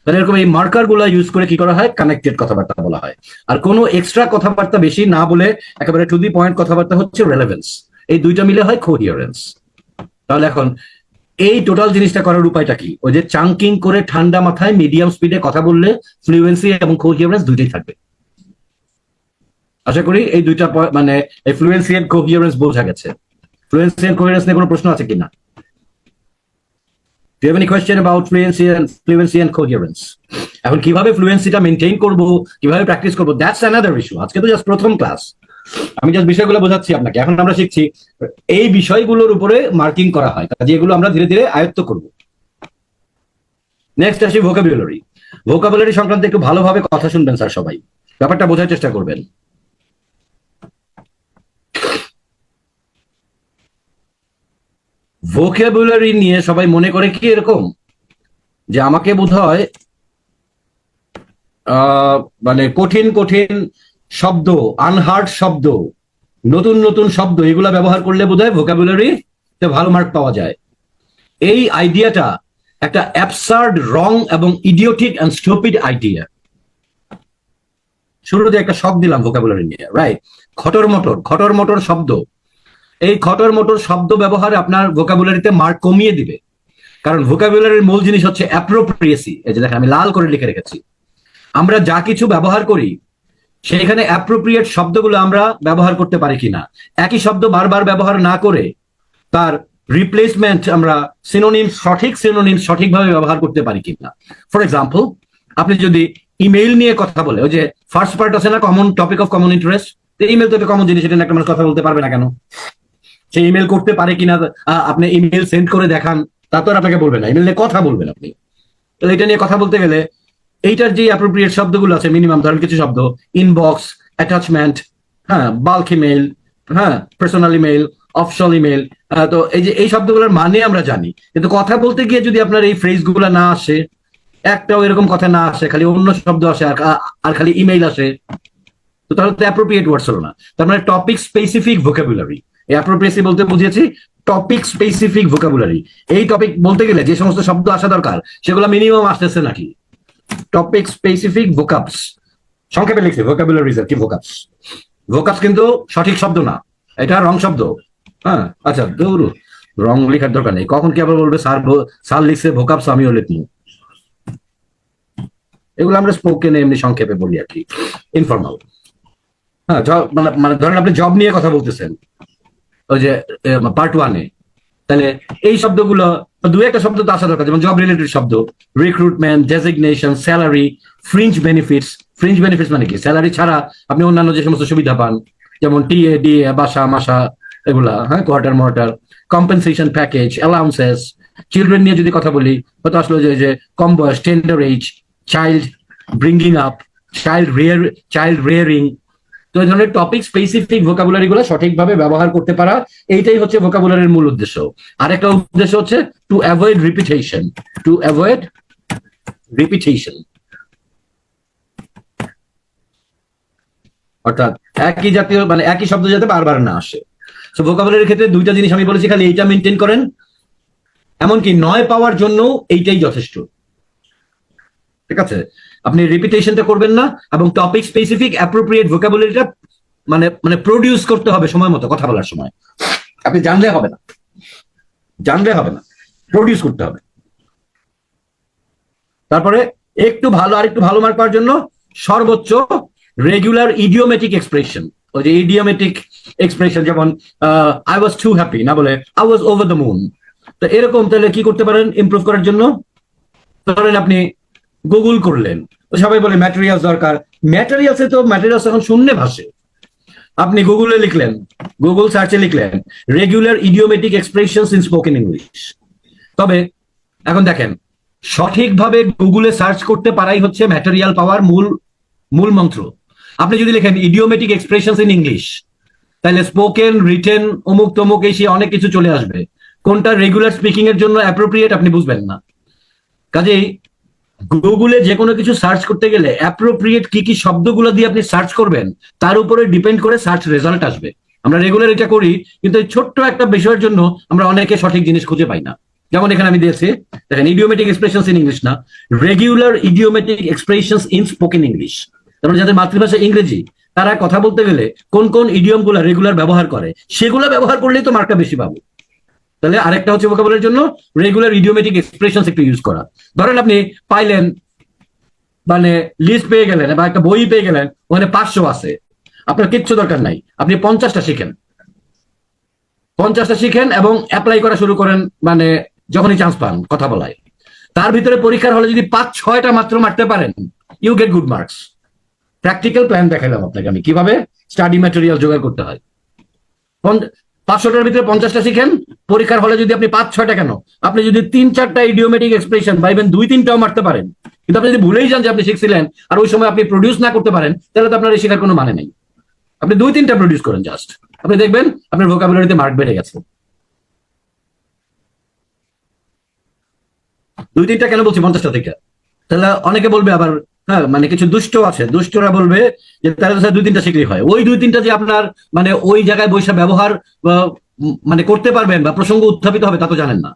তাহলে এরকম এই মার্কার গুলা ইউজ করে কি করা হয়, কানেক্টেড কথাবার্তা বলা হয়। আর কোনো এক্সট্রা কথাবার্তা বেশি না বলে একেবারে টু দি পয়েন্ট কথাবার্তা হচ্ছে রেলেভেন্স। এই দুইটা মিলে হয় কোহিয়ারেন্স। তাহলে এখন এই টোটাল জিনিসটা করার উপায়টা কি? ওই যে চাঙ্কিং করে ঠান্ডা মাথায় মিডিয়াম স্পিডে কথা বললে ফ্লুয়েন্সি এবং কোহিয়ারেন্স দুইটাই থাকবে। আশা করি এই দুইটা মানে এই ফ্লুয়েন্সি এন্ড কোহিয়ারেন্স বোঝা গেছে। ফ্লুয়েন্সি এন্ড কোহিয়ারেন্স নিয়ে কোনো প্রশ্ন আছে কিনা? Do you have any question about fluency and coherence? এখন কিভাবে ফ্লুয়েন্সিটা মেইনটেইন করব, কিভাবে প্র্যাকটিস করব, দ্যাটস অ্যানাদার ইস্যু। আজকে তো জাস্ট প্রথম ক্লাস, আমি জাস্ট বিষয়গুলো বোঝাচ্ছি আপনাকে। এখন আমরা শিখছি এই বিষয়গুলোর উপরে মার্কিং করা হয়, কাজে এগুলো আমরা ধীরে ধীরে আয়ত্ত করব। নেক্সট আসি ভোকাবুলারি। ভোকাবুলারি সংক্রান্ত একটু ভালোভাবে কথা শুনবেন স্যার, সবাই ব্যাপারটা বোঝার চেষ্টা করবেন। ভোকাবুলারি নিয়ে সবাই মনে করে কি এরকম যে আমাকে বোধহয় আহ, মানে কঠিন কঠিন শব্দ, আনহার্ড শব্দ, নতুন নতুন শব্দ, এগুলা ব্যবহার করলে বোধহয় ভোকাবুলারি ভালো মার্ক পাওয়া যায়। এই আইডিয়াটা একটা অ্যাবসার্ড, রং এবং ইডিওটিক অ্যান্ড স্টুপিড আইডিয়া। শুরুতে একটা শখ দিলাম ভোকাবুলারি নিয়ে, রাইট? খটর মটর, খটর মটর শব্দ, এই খটর মটর শব্দ ব্যবহারে আপনার ভোকাবুলারিতে মার্ক কমিয়ে দিবে। কারণ ভোকাবুলারির মূল জিনিস হচ্ছে অ্যাপ্রোপ্রিয়েসি। এই যে দেখেন আমি লাল করে লিখে রেখেছি, আমরা যা কিছু ব্যবহার করি সেখানে অ্যাপ্রোপ্রিয়েট শব্দগুলো আমরা ব্যবহার করতে পারি কিনা, একই শব্দ বারবার ব্যবহার না করে তার রিপ্লেসমেন্ট আমরা সিনোনিম, সঠিক সিনোনিম সঠিকভাবে ব্যবহার করতে পারি কিনা। ফর এক্সাম্পল, আপনি যদি ইমেইল নিয়ে কথা বলে, ওই যে ফার্স্ট পার্ট আছে না, common topic of common interest, email তো একটা কমন জিনিস, এটা একটা মানুষ কথা বলতে পারবে না কেন? সে ইমেল করতে পারে কিনা, আপনি ইমেল সেন্ড করে দেখান, তা তো আর আপনাকে বলবে না, ইমেল নিয়ে কথা বলবেন আপনি। তো এটা নিয়ে কথা বলতে গেলে এইটার যে অ্যাপ্রোপ্রিয়েট শব্দগুলো আছে, মিনিমাম ধরেন কিছু শব্দ, ইনবক্স, অ্যাটাচমেন্ট, হ্যাঁ, বাল্ক ইমেল, হ্যাঁ, পার্সোনাল ইমেল, অফশাল ইমেল। তো এই যে এই শব্দগুলোর মানে আমরা জানি, কিন্তু কথা বলতে গিয়ে যদি আপনার এই ফ্রেজ গুলা না আসে, একটাও এরকম কথা না আসে, খালি অন্য শব্দ আসে আর খালি ইমেইল আসে, তো তাহলে তো অ্যাপ্রোপ্রিয়েট ওয়ার্ডস হলো না। তার মানে টপিক স্পেসিফিক ভোকাবুলারি। অ্যাপ্রোপ্রিয়েসি বলতে বুঝিয়েছি টপিক স্পেসিফিক ভোকাবুলারি। এই টপিক বলতে গেলে যে সমস্ত শব্দ আসা দরকার সেগুলো মিনিমাম আসতেছে নাকি? টপিক স্পেসিফিক ভোকাবস, সংক্ষেপে লিখছি ভোকাবুলারিজ কি ভোকাবস। ভোকাবস কিন্তু সঠিক শব্দ না, এটা রং শব্দ। হ্যাঁ, আচ্ছা, দৌড়, রং লেখার দরকার নেই। কখন কি আবার বলবে স্যার, স্যার লিখছে ভোকাবস, আমিও লিখবো। এগুলো আমরা স্পোকেনে এমনি সংক্ষেপে বলি আর কি, ইনফর্মাল। হ্যাঁ, মানে মানে ধরেন আপনি জব নিয়ে কথা বলতেছেন, ওই যে পার্ট ওয়ানে, তাহলে এই শব্দগুলো দু একটা শব্দ তো আসা দরকার, যেমন জব রিলেটেড শব্দ, recruitment, designation, salary, fringe benefits. Fringe benefits মানে কি? স্যালারি ছাড়া আপনি অন্যান্য যে সমস্ত সুবিধা পান, যেমন টিএ, ডিএ, বাসা, মাসা, এগুলা, হ্যাঁ, quarter mortar, compensation package, allowances. Children নিয়ে যদি কথা বলি, হয়তো আসলে যে কম বয়স, tender age, child bringing up, child rearing. তো এই ধরনের টপিক স্পেসিফিক ভোকাবুলারি গুলো সঠিকভাবে ব্যবহার করতে পারা, এইটাই হচ্ছে ভোকাবুলারির মূল উদ্দেশ্য। আরেকটা উদ্দেশ্য হচ্ছে to avoid repetition, to avoid repetition, অর্থাৎ একই জাতীয় মানে একই শব্দ যাতে বারবার না আসে। তো ভোকাবুলারির ক্ষেত্রে দুইটা জিনিস আমি বলেছি, খালি এইটা মেনটেন করেন, এমনকি নয় পাওয়ার জন্য এইটাই যথেষ্ট। ঠিক আছে, আপনি রিপিটেশনটা করবেন না, এবং টপিক স্পেসিফিক অ্যাপ্রোপ্রিয়েট ভোকাবুলারিটা মানে মানে প্রডিউস করতে হবে সময় মতো কথা বলার সময়। আপনি জানলে হবে না, জানলে হবে না, প্রডিউস করতে হবে। তারপরে একটু ভালো, আর একটু ভালো মার্ক পাওয়ার জন্য সর্বোচ্চ রেগুলার ইডিওমেটিক এক্সপ্রেশন। ওই যে ইডিওমেটিক এক্সপ্রেশন, যেমন আই ওয়াজ টু হ্যাপি না বলে I was over the moon. তো এরকম তাহলে কি করতে পারেন ইমপ্রুভ করার জন্য? ধরেন আপনি গুগল করলেন, সবাই বলে ম্যাটেরিয়ালস দরকার, ম্যাটেরিয়ালসে তো ম্যাটেরিয়ালস এখন শূন্যে ভাসে। আপনি গুগলে লিখলেন, গুগল সার্চে লিখলেন regular idiomatic expressions in spoken English. তবে এখন দেখেন, সঠিকভাবে গুগলে সার্চ করতে পারাই হচ্ছে ম্যাটেরিয়াল পাওয়ার মূল মন্ত্র। আপনি যদি লিখেন ইডিওমেটিক এক্সপ্রেশনস ইন ইংলিশ, তাহলে স্পোকেন, রিটেন, অমুক তমুক, এই অনেক কিছু চলে আসবে। কোনটা রেগুলার স্পিকিং এর জন্য অ্যাপ্রোপ্রিয়েট আপনি বুঝবেন না। কাজেই গুগলে যে কোনো কিছু সার্চ করতে গেলে অ্যাপ্রোপ্রিয়েট কি কি শব্দগুলো দিয়ে আপনি সার্চ করবেন তার উপরে ডিপেন্ড করে সার্চ রেজাল্ট আসবে। আমরা রেগুলার এটা করি, কিন্তু এই ছোট্ট একটা বিষয়ের জন্য আমরা অনেকে সঠিক জিনিস খুঁজে পাই না। যেমন এখানে আমি দিয়েছি, দেখেন, ইডিওমেটিক এক্সপ্রেশনস ইন ইংলিশ না, regular idiomatic expressions in spoken English. তার মানে যাদের মাতৃভাষা ইংরেজি, তারা কথা বলতে গেলে কোন কোন ইডিয়ম গুলা রেগুলার ব্যবহার করে, সেগুলো ব্যবহার করলেই তো মার্কটা বেশি পাবো। তাহলে আরেকটা হচ্ছে ভোকাবুলারির জন্য রেগুলার ইডিওমেটিক এক্সপ্রেশনস একটু ইউজ করা। ধরেন আপনি পাইলেন, মানে লিস্ট পেয়ে গেলেন বা একটা বই পেয়ে গেলেন, ওখানে 500 আছে, আপনার কিচ্ছু দরকার নাই, আপনি 50টা শিখেন, 50টা শিখেন এবং অ্যাপ্লাই করা শুরু করেন, মানে যখনই চান্স পান কথা বলায়। তার ভিতরে পরীক্ষার হলে যদি 5-6টা মাত্র মারতে পারেন, you get good marks. Practical plan দেখালাম আপনাকে আমি কিভাবে স্টাডি ম্যাটেরিয়াল জোগাড় করতে হয়। 500টার ভিতরে 50টা শিখেন, পরীক্ষার হলে যদি আপনি 5-6টা কেন, আপনি যদি 3-4টা ইডিওমেটিক এক্সপ্রেশন বা ইভেন 2-3টাও মারতে পারেন, কিন্তু আপনি যদি ভুলেই যান যে আপনি শিখছিলেন আর ওই সময় আপনি প্রডিউস না করতে পারেন, তাহলে তো আপনার এই শেখার কোনো মানে নেই। আপনি 2-3টা প্রডিউস করেন জাস্ট, আপনি দেখবেন আপনার ভোকাবুলারিতে মার্ক বেড়ে গেছে। 2-3টা কেন বলছি 50টা থেকে? তাহলে অনেকে বলবে আবার হ্যাঁ, মানে কিছু দুষ্ট আছে, দুষ্টরা বলবে যে তারা তো স্যার 2-3টা শিখলেই হয়। ওই 2-3টা যে আপনার মানে ওই জায়গায় বৈশা ব্যবহার মানে করতে পারবেন বা প্রসঙ্গ উত্থাপিত হবে তা তো জানেন না।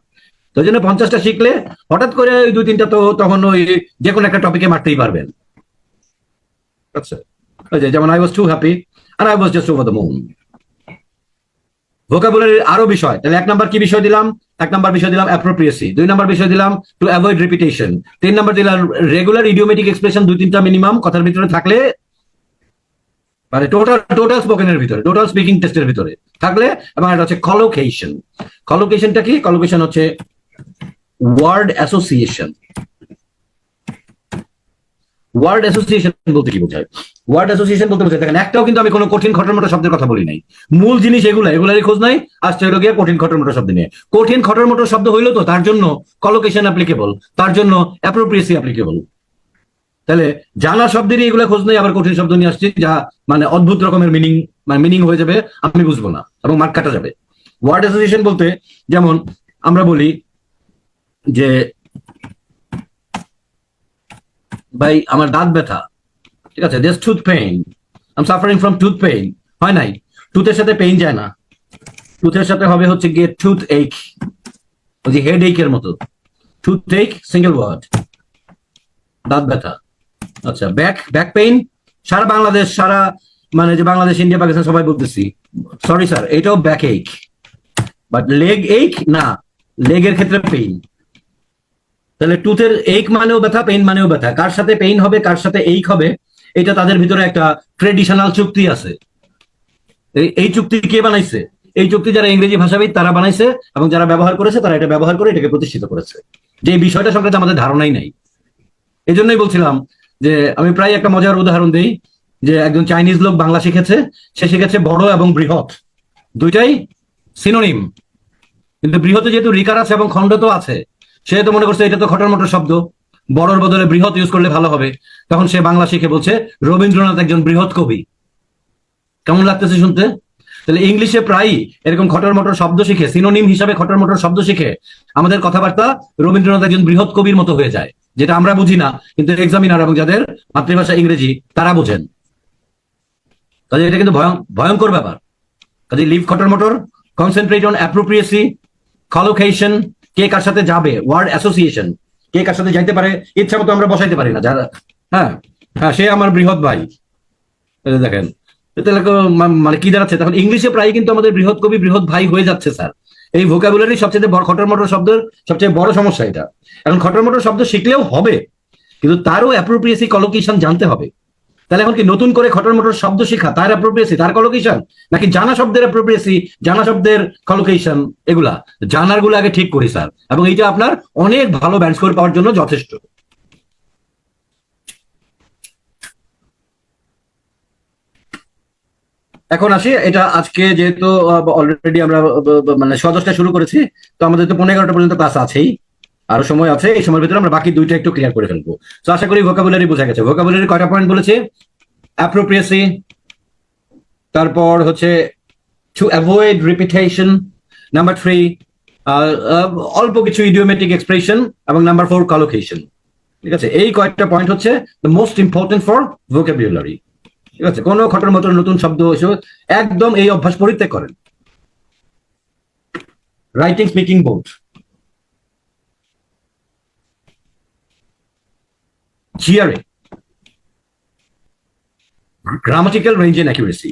তো ওই জন্য 50টা শিখলে হঠাৎ করে ওই 2-3টা তো তখন ওই যে কোনো একটা টপিকে মারতেই পারবেন। আচ্ছা, ওই যে যেমন আই ওয়াজ টু হ্যাপি আর I was just over the moon. ভোকাবুলারির আরো বিষয়, তাহলে 1 নাম্বার কি বিষয় দিলাম? 1 নাম্বার বিষয় দিলাম অ্যাপ্রোপ্রিয়েসি, 2 নাম্বার বিষয় দিলাম টু অ্যাভয়েড রিপিটেশন, 3 নাম্বার দিলাম রেগুলার ইডিওমেটিক এক্সপ্রেশন 2-3টা মিনিমাম কথার ভিতরে থাকলে, মানে টোটাল স্পোকেনের ভিতরে, টোটাল স্পিকিং টেস্টের ভিতরে থাকলে, এবং এটা হচ্ছে কলোকেশন। কলোকেশনটা কি? কলোকেশন হচ্ছে ওয়ার্ড অ্যাসোসিয়েশন। ওয়ার্ড অ্যাসোসিয়েশন বলতে কি বোঝায়? ওয়ার্ড অ্যাসোসিয়েশন বলতে বোঝায়, দেখেন একটাও কিন্তু আমি কোনো কঠিন খটরমটো শব্দের কথা বলি নাই। মূল জিনিস এগুলারই খোঁজ নাই, আসছে হলো গিয়ে কঠিন খটরমটো শব্দ নিয়ে। কঠিন খটরমটো শব্দ হইলো তো তার জন্য কলোকেশন অ্যাপ্লিকেবল, তার জন্য অ্যাপ্রোপ্রিয়েসি অ্যাপ্লিকেবল। তাহলে জানা শব্দেরই এগুলো খোঁজ নেই, আবার কঠিন শব্দ নিয়ে আসছি যা মানে অদ্ভুত রকমের মিনিং হয়ে যাবে, আমি বুঝবো না এবং মার্ক কাটা যাবে। ওয়ার্ড অ্যাসোসিয়েশন বলতে যেমন আমরা বলি যে ভাই আমার দাঁত ব্যথা, ঠিক আছে, this tooth pain, I am suffering from tooth pain, হয় নাই? টুথের সাথে পেইন যায় না, টুথের সাথে হবে হচ্ছে গিয়ে টুথ এইক, ওই যে হেড এইকের মতো। টুথ এইক সিঙ্গেল ওয়ার্ড, দাঁত ব্যথা। আচ্ছা, ব্যাক পেইন, সারা বাংলাদেশ, সারা মানে যে বাংলাদেশ, ইন্ডিয়া, পাকিস্তান সবাই বলতেছি, সরি স্যার, এটাও ব্যাক এইক, বাট লেগ এইক না, লেগের ক্ষেত্রে পেইন। তাহলে টুথের এইক মানেও ব্যথা, পেইন মানেও ব্যথা। কার সাথে পেইন হবে, কার সাথে এইক হবে, এটা তাদের ভিতরে একটা ট্রেডিশনাল চুক্তি আছে। এই চুক্তি কে বানাইছে? এই চুক্তি যারা ইংরেজি ভাষাবিদ তারা বানাইছে, এবং যারা ব্যবহার করেছে তারা এটা ব্যবহার করে এটাকে প্রতিষ্ঠিত করেছে, যে এই বিষয়টা সম্পর্কে আমাদের ধারণাই নাই। এই জন্যই বলছিলাম যে আমি প্রায় একটা মজার উদাহরণ দিই, যে একজন চাইনিজ লোক বাংলা শিখেছে, সে শিখেছে বড় এবং বৃহৎ, দুইটাই সিনোনিম, কিন্তু বৃহতে যেহেতু রিকার আছে এবং খণ্ড তো আছে, সে তো মনে করছে এটা তো খটরমটর শব্দ, বড়র বদলে বৃহৎ ইউজ করলে ভালো হবে। তখন সে বাংলা শিখে বলছে রবীন্দ্রনাথ একজন বৃহৎ কবি। কেমন লাগতেছে শুনতে? তাহলে ইংলিশে প্রায়ই এরকম খটরমটর শব্দ শিখে, সিনোনিম হিসাবে খটরমটর শব্দ শিখে আমাদের কথাবার্তা রবীন্দ্রনাথ একজন বৃহৎ কবির মতো হয়ে যায়, যেটা আমরা বুঝি না, কিন্তু এক্সামিনার এবং যাদের মাতৃভাষা ইংরেজি তারা বোঝেন। কাজে এটা কিন্তু ভয়ঙ্কর ব্যাপার। কাজে লিভ খটরমটর, কনসেন্ট্রেট অন অ্যাপ্রোপ্রিয়েসি, কলোকেশন, কে কার সাথে যাবে, ওয়ার্ড অ্যাসোসিয়েশন, কে কার সাথে যাইতে পারে, ইচ্ছা মতো আমরা বসাইতে পারি না। যারা হ্যাঁ হ্যাঁ সে আমার বৃহৎ ভাই, দেখেন তাহলে মানে কি দাঁড়াচ্ছে? তখন ইংলিশে প্রায় কিন্তু আমাদের বৃহৎ কবি বৃহৎ ভাই হয়ে যাচ্ছে স্যার। এই ভোকাবুলারি সবচেয়ে বড় খটরমটর শব্দের সবচেয়ে বড় সমস্যা এটা। এখন খটরমটর শব্দ শিখলেও হবে, কিন্তু তারও অ্যাপ্রোপ্রিয়েসি, কলোকেশন জানতে হবে। তাহলে এখন কি নতুন করে খটরমটর শব্দ শেখা, তার অ্যাপ্রোপ্রিয়েসি, তার কলোকেশন, নাকি জানা শব্দের অ্যাপ্রোপ্রিয়েসি, জানা শব্দের কলোকেশন? এগুলা জানার গুলো আগে ঠিক করি স্যার, এবং এইটা আপনার অনেক ভালো ব্যান্ড স্কোর পাওয়ার জন্য যথেষ্ট। এখন আসি, এটা আজকে যেহেতু অলরেডি আমরা মানে 10:30 শুরু করেছি, তো আমাদের তো 11:30 পর্যন্ত ক্লাস আছেই, আরো সময় আছে। এই সময়ের ভিতরে আমরা বাকি দুইটা একটু ক্লিয়ার করে ফেলবো। তো আশা করি ভোকাবুলারি বোঝা গেছে। ভোকাবুলারি কয়টা পয়েন্ট বলেছি? অ্যাপ্রোপ্রিয়েসি, তারপর হচ্ছে টু অ্যাভয়েড রিপিটেশন, নাম্বার 3 অল্প কিছু ইডিওমেটিক এক্সপ্রেশন, এবং নাম্বার 4 কলোকেশন। ঠিক আছে, এই কয়েকটা পয়েন্ট হচ্ছে the most important for vocabulary. ঠিক আছে, কোনো খটর মতন নতুন শব্দ এসে একদম এই অভ্যাস পরিত্যাগ করেন। Writing, speaking both. GRA, grammatical range and accuracy.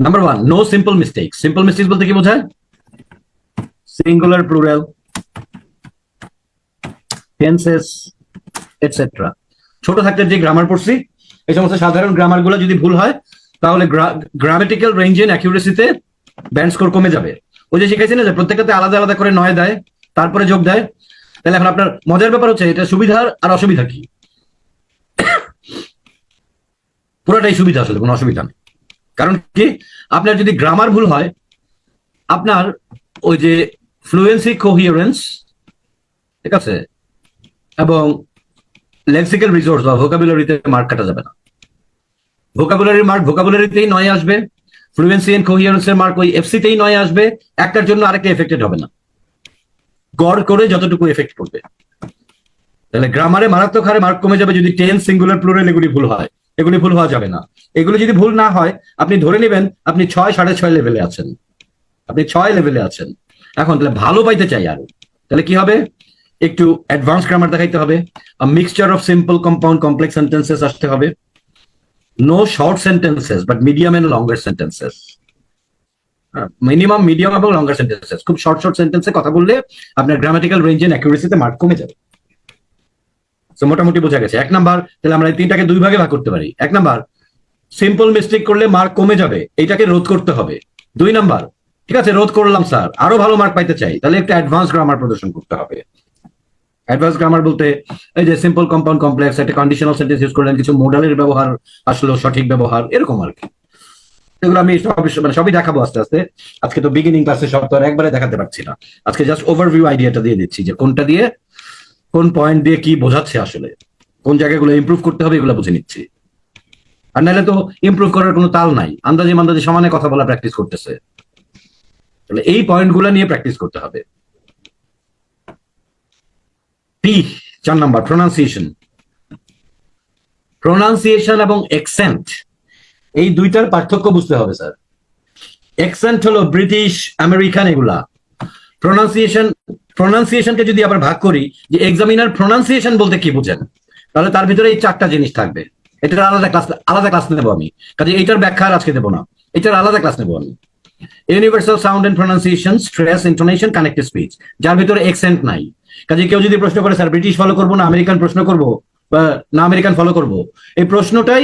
Number 1, no simple mistakes. Simple mistakes বলতে কি বোঝায়? Singular, plural, tenses, etcetera. ছোট থাকতে যে গ্রামার পড়ছি, এই সমস্ত সাধারণ গ্রামার গুলো যদি ভুল হয়, তাহলে গ্রামেটিক্যাল রেঞ্জ এন্ড অ্যাকিউরেসিতে ব্যান্ড স্কোর কমে যাবে। ওই যে শিখেছি না যে প্রত্যেকটাতে আলাদা আলাদা করে 9 দেয়, তারপরে যোগ দেয়। তাহলে এখন আপনার মজার ব্যাপার হচ্ছে এটা সুবিধার আর অসুবিধা কি? পুরোটাই সুবিধা, আসলে কোনো অসুবিধা নেই। কারণ কি, আপনার যদি গ্রামার ভুল হয়, আপনার ওই যে ফ্লুয়েন্সি, কোহিয়ারেন্স, ঠিক আছে, এবং লেক্সিক্যাল রিসোর্স বা ভোকাবুলারিতে মার্ক কাটা যাবে না। ভোকাবুলারির মার্ক ভোকাবুলারিতেই 9 আসবে, ফ্লুয়েন্সি এন্ড কোহিয়ারেন্সের মার্ক ওই এফসিতেই 9 আসবে। একটার জন্য আরেকটা এফেক্টেড হবে না, গড় করে যতটুকু এফেক্ট করবে। তাহলে গ্রামারে মারাত্মক হারে মার্ক কমে যাবে যদি টেন্স, সিঙ্গুলার, প্লুরাল এগুলি ভুল হয়। এগুলি ভুল হওয়া যাবে না। এগুলো যদি ভুল না হয়, আপনি ধরে নেবেন আপনি 6, 6.5 লেভেলে আছেন, আপনি 6 লেভেলে আছেন। এখন তাহলে ভালো পাইতে চাই আরো, তাহলে কি হবে? একটু অ্যাডভান্স গ্রামার দেখাইতে হবে, mixture of simple, compound, complex sentences আসতে হবে, no short sentences but medium and longer sentences, minimum, medium এবং লঙ্গার সেন্টেন্সেস। খুব শর্ট শর্ট সেন্টেন্সে কথা বললে আপনার গ্রামাটিক্যাল রেঞ্জ এন্ড অ্যাকুরেসিতে মার্ক কমে যাবে। তো মোটামুটি বোঝা গেছে। 1 নাম্বার, তাহলে আমরা এই 3টাকে 2 ভাগে ভাগ করতে পারি। 1 নাম্বার, সিম্পল মিস্টেক করলে মার্ক কমে যাবে, এটাকে রোধ করতে হবে। 2 নাম্বার, ঠিক আছে রোধ করলাম স্যার, আরো ভালো মার্ক পাইতে চাই, তাহলে একটা অ্যাডভান্স গ্রামার প্রদর্শন করতে হবে। অ্যাডভান্স গ্রামার বলতে এই যে সিম্পল, কম্পাউন্ড, কমপ্লেক্স, একটা কন্ডিশনাল সেন্টেন্স ইউজ করলেন, কিছু মোডালের ব্যবহার আসলো, সঠিক ব্যবহার, এরকম আর কি। এগুলো আমি সবই দেখাবো আস্তে আস্তে। আজকে তো বিগিনিং ক্লাসে সব তো আর একবারে দেখাতে পারছি না। আজকে জাস্ট ওভারভিউ আইডিয়াটা দিয়ে দিচ্ছি যে কোনটা দিয়ে, কোন পয়েন্ট দিয়ে কি বোঝাচ্ছে, আসলে কোন জায়গাগুলো ইমপ্রুভ করতে হবে এগুলো বুঝে নিচ্ছি। আর নাহলে তো ইমপ্রুভ করার কোনো তাল নাই, আন্দাজে মান্দাজে সমানে কথা বলা প্র্যাকটিস করতেছে। তাহলে এই পয়েন্টগুলো নিয়ে প্র্যাকটিস করতে হবে। P 4 number, pronunciation. প্রোনাউন্সিয়েশন এবং এক্সেন্ট, এই দুইটার পার্থক্য বুঝতে হবে স্যার। এক্সেন্ট হলো ব্রিটিশ, আমেরিকান এগুলা। প্রোনাউন্সিয়েশনকে যদি আবার ভাগ করি যে এক্সামিনার প্রোনাউন্সিয়েশন বলতে কি বুঝেন, তাহলে তার ভিতরে এই 4টা জিনিস থাকবে। এটার আলাদা ক্লাস নেবো আমি, কাজে এইটার ব্যাখ্যা আজকে দেবো না, এটার আলাদা ক্লাস নেবো আমি। Universal sound and pronunciation, stress, intonation, connective speech, যার ভিতরে এক্সেন্ট নাই। কাজে কেউ যদি প্রশ্ন করে স্যার ব্রিটিশ ফলো করবো না আমেরিকান প্রশ্ন করবো, বা না আমেরিকান ফলো করবো, এই প্রশ্নটাই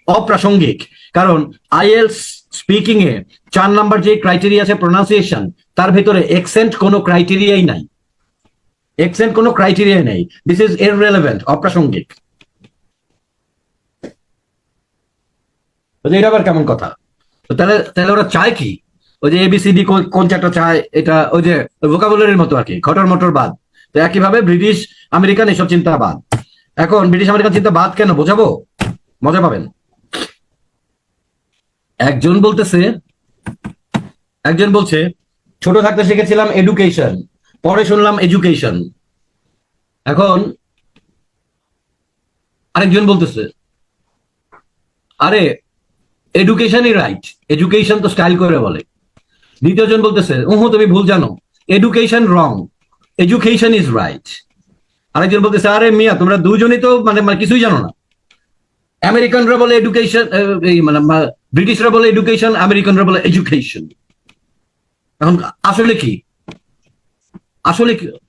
অপ্রাসঙ্গিক। কারণ আইএলস স্পিকিং এ 4 নাম্বার যে ক্রাইটেরিয়া আছে প্রোনাউন্সিয়েশন, তার ভিতরে এক্সেন্ট কোনো ক্রাইটেরিয়াই নাই, এক্সেন্ট কোনো ক্রাইটেরিয়া নেই। দিস ইজ ইররিলেভেন্ট, অপ্রাসঙ্গিক। এটা আবার কেমন কথা? তো তাহলে ওরা চায় কি? ওই যে এবিসিডি কোন চারটা চায়, এটা ওই যে ভোকাবুলারির মতো আর কি, খটর মটর বাদ। তো একইভাবে ব্রিটিশ, আমেরিকান এসব চিন্তা বাদ। এখন ব্রিটিশ আমেরিকান চিন্তা বাদ কেন বোঝাবো, মজা পাবেন। একজন বলছে ছোট থাকতে শিখেছিলাম এডুকেশন, পরে শুনলাম এডুকেশন। এখন আরেকজন বলতেছে আরে এডুকেশনই রাইট, এডুকেশন তো স্টাইল করে বলে। দ্বিতীয়জন বলতেছে তুমি ভুল জানো, education wrong, education is right. আরেকজন বলতেছে আরে মিয়া তোমরা দুজনই তো মানে কিছুই জানো না। আমেরিকানরা বলে এডুকেশন, মানে ব্রিটিশরা বলে এডুকেশন, আমেরিকানরা বলে এডুকেশন। এখন আসলে কি,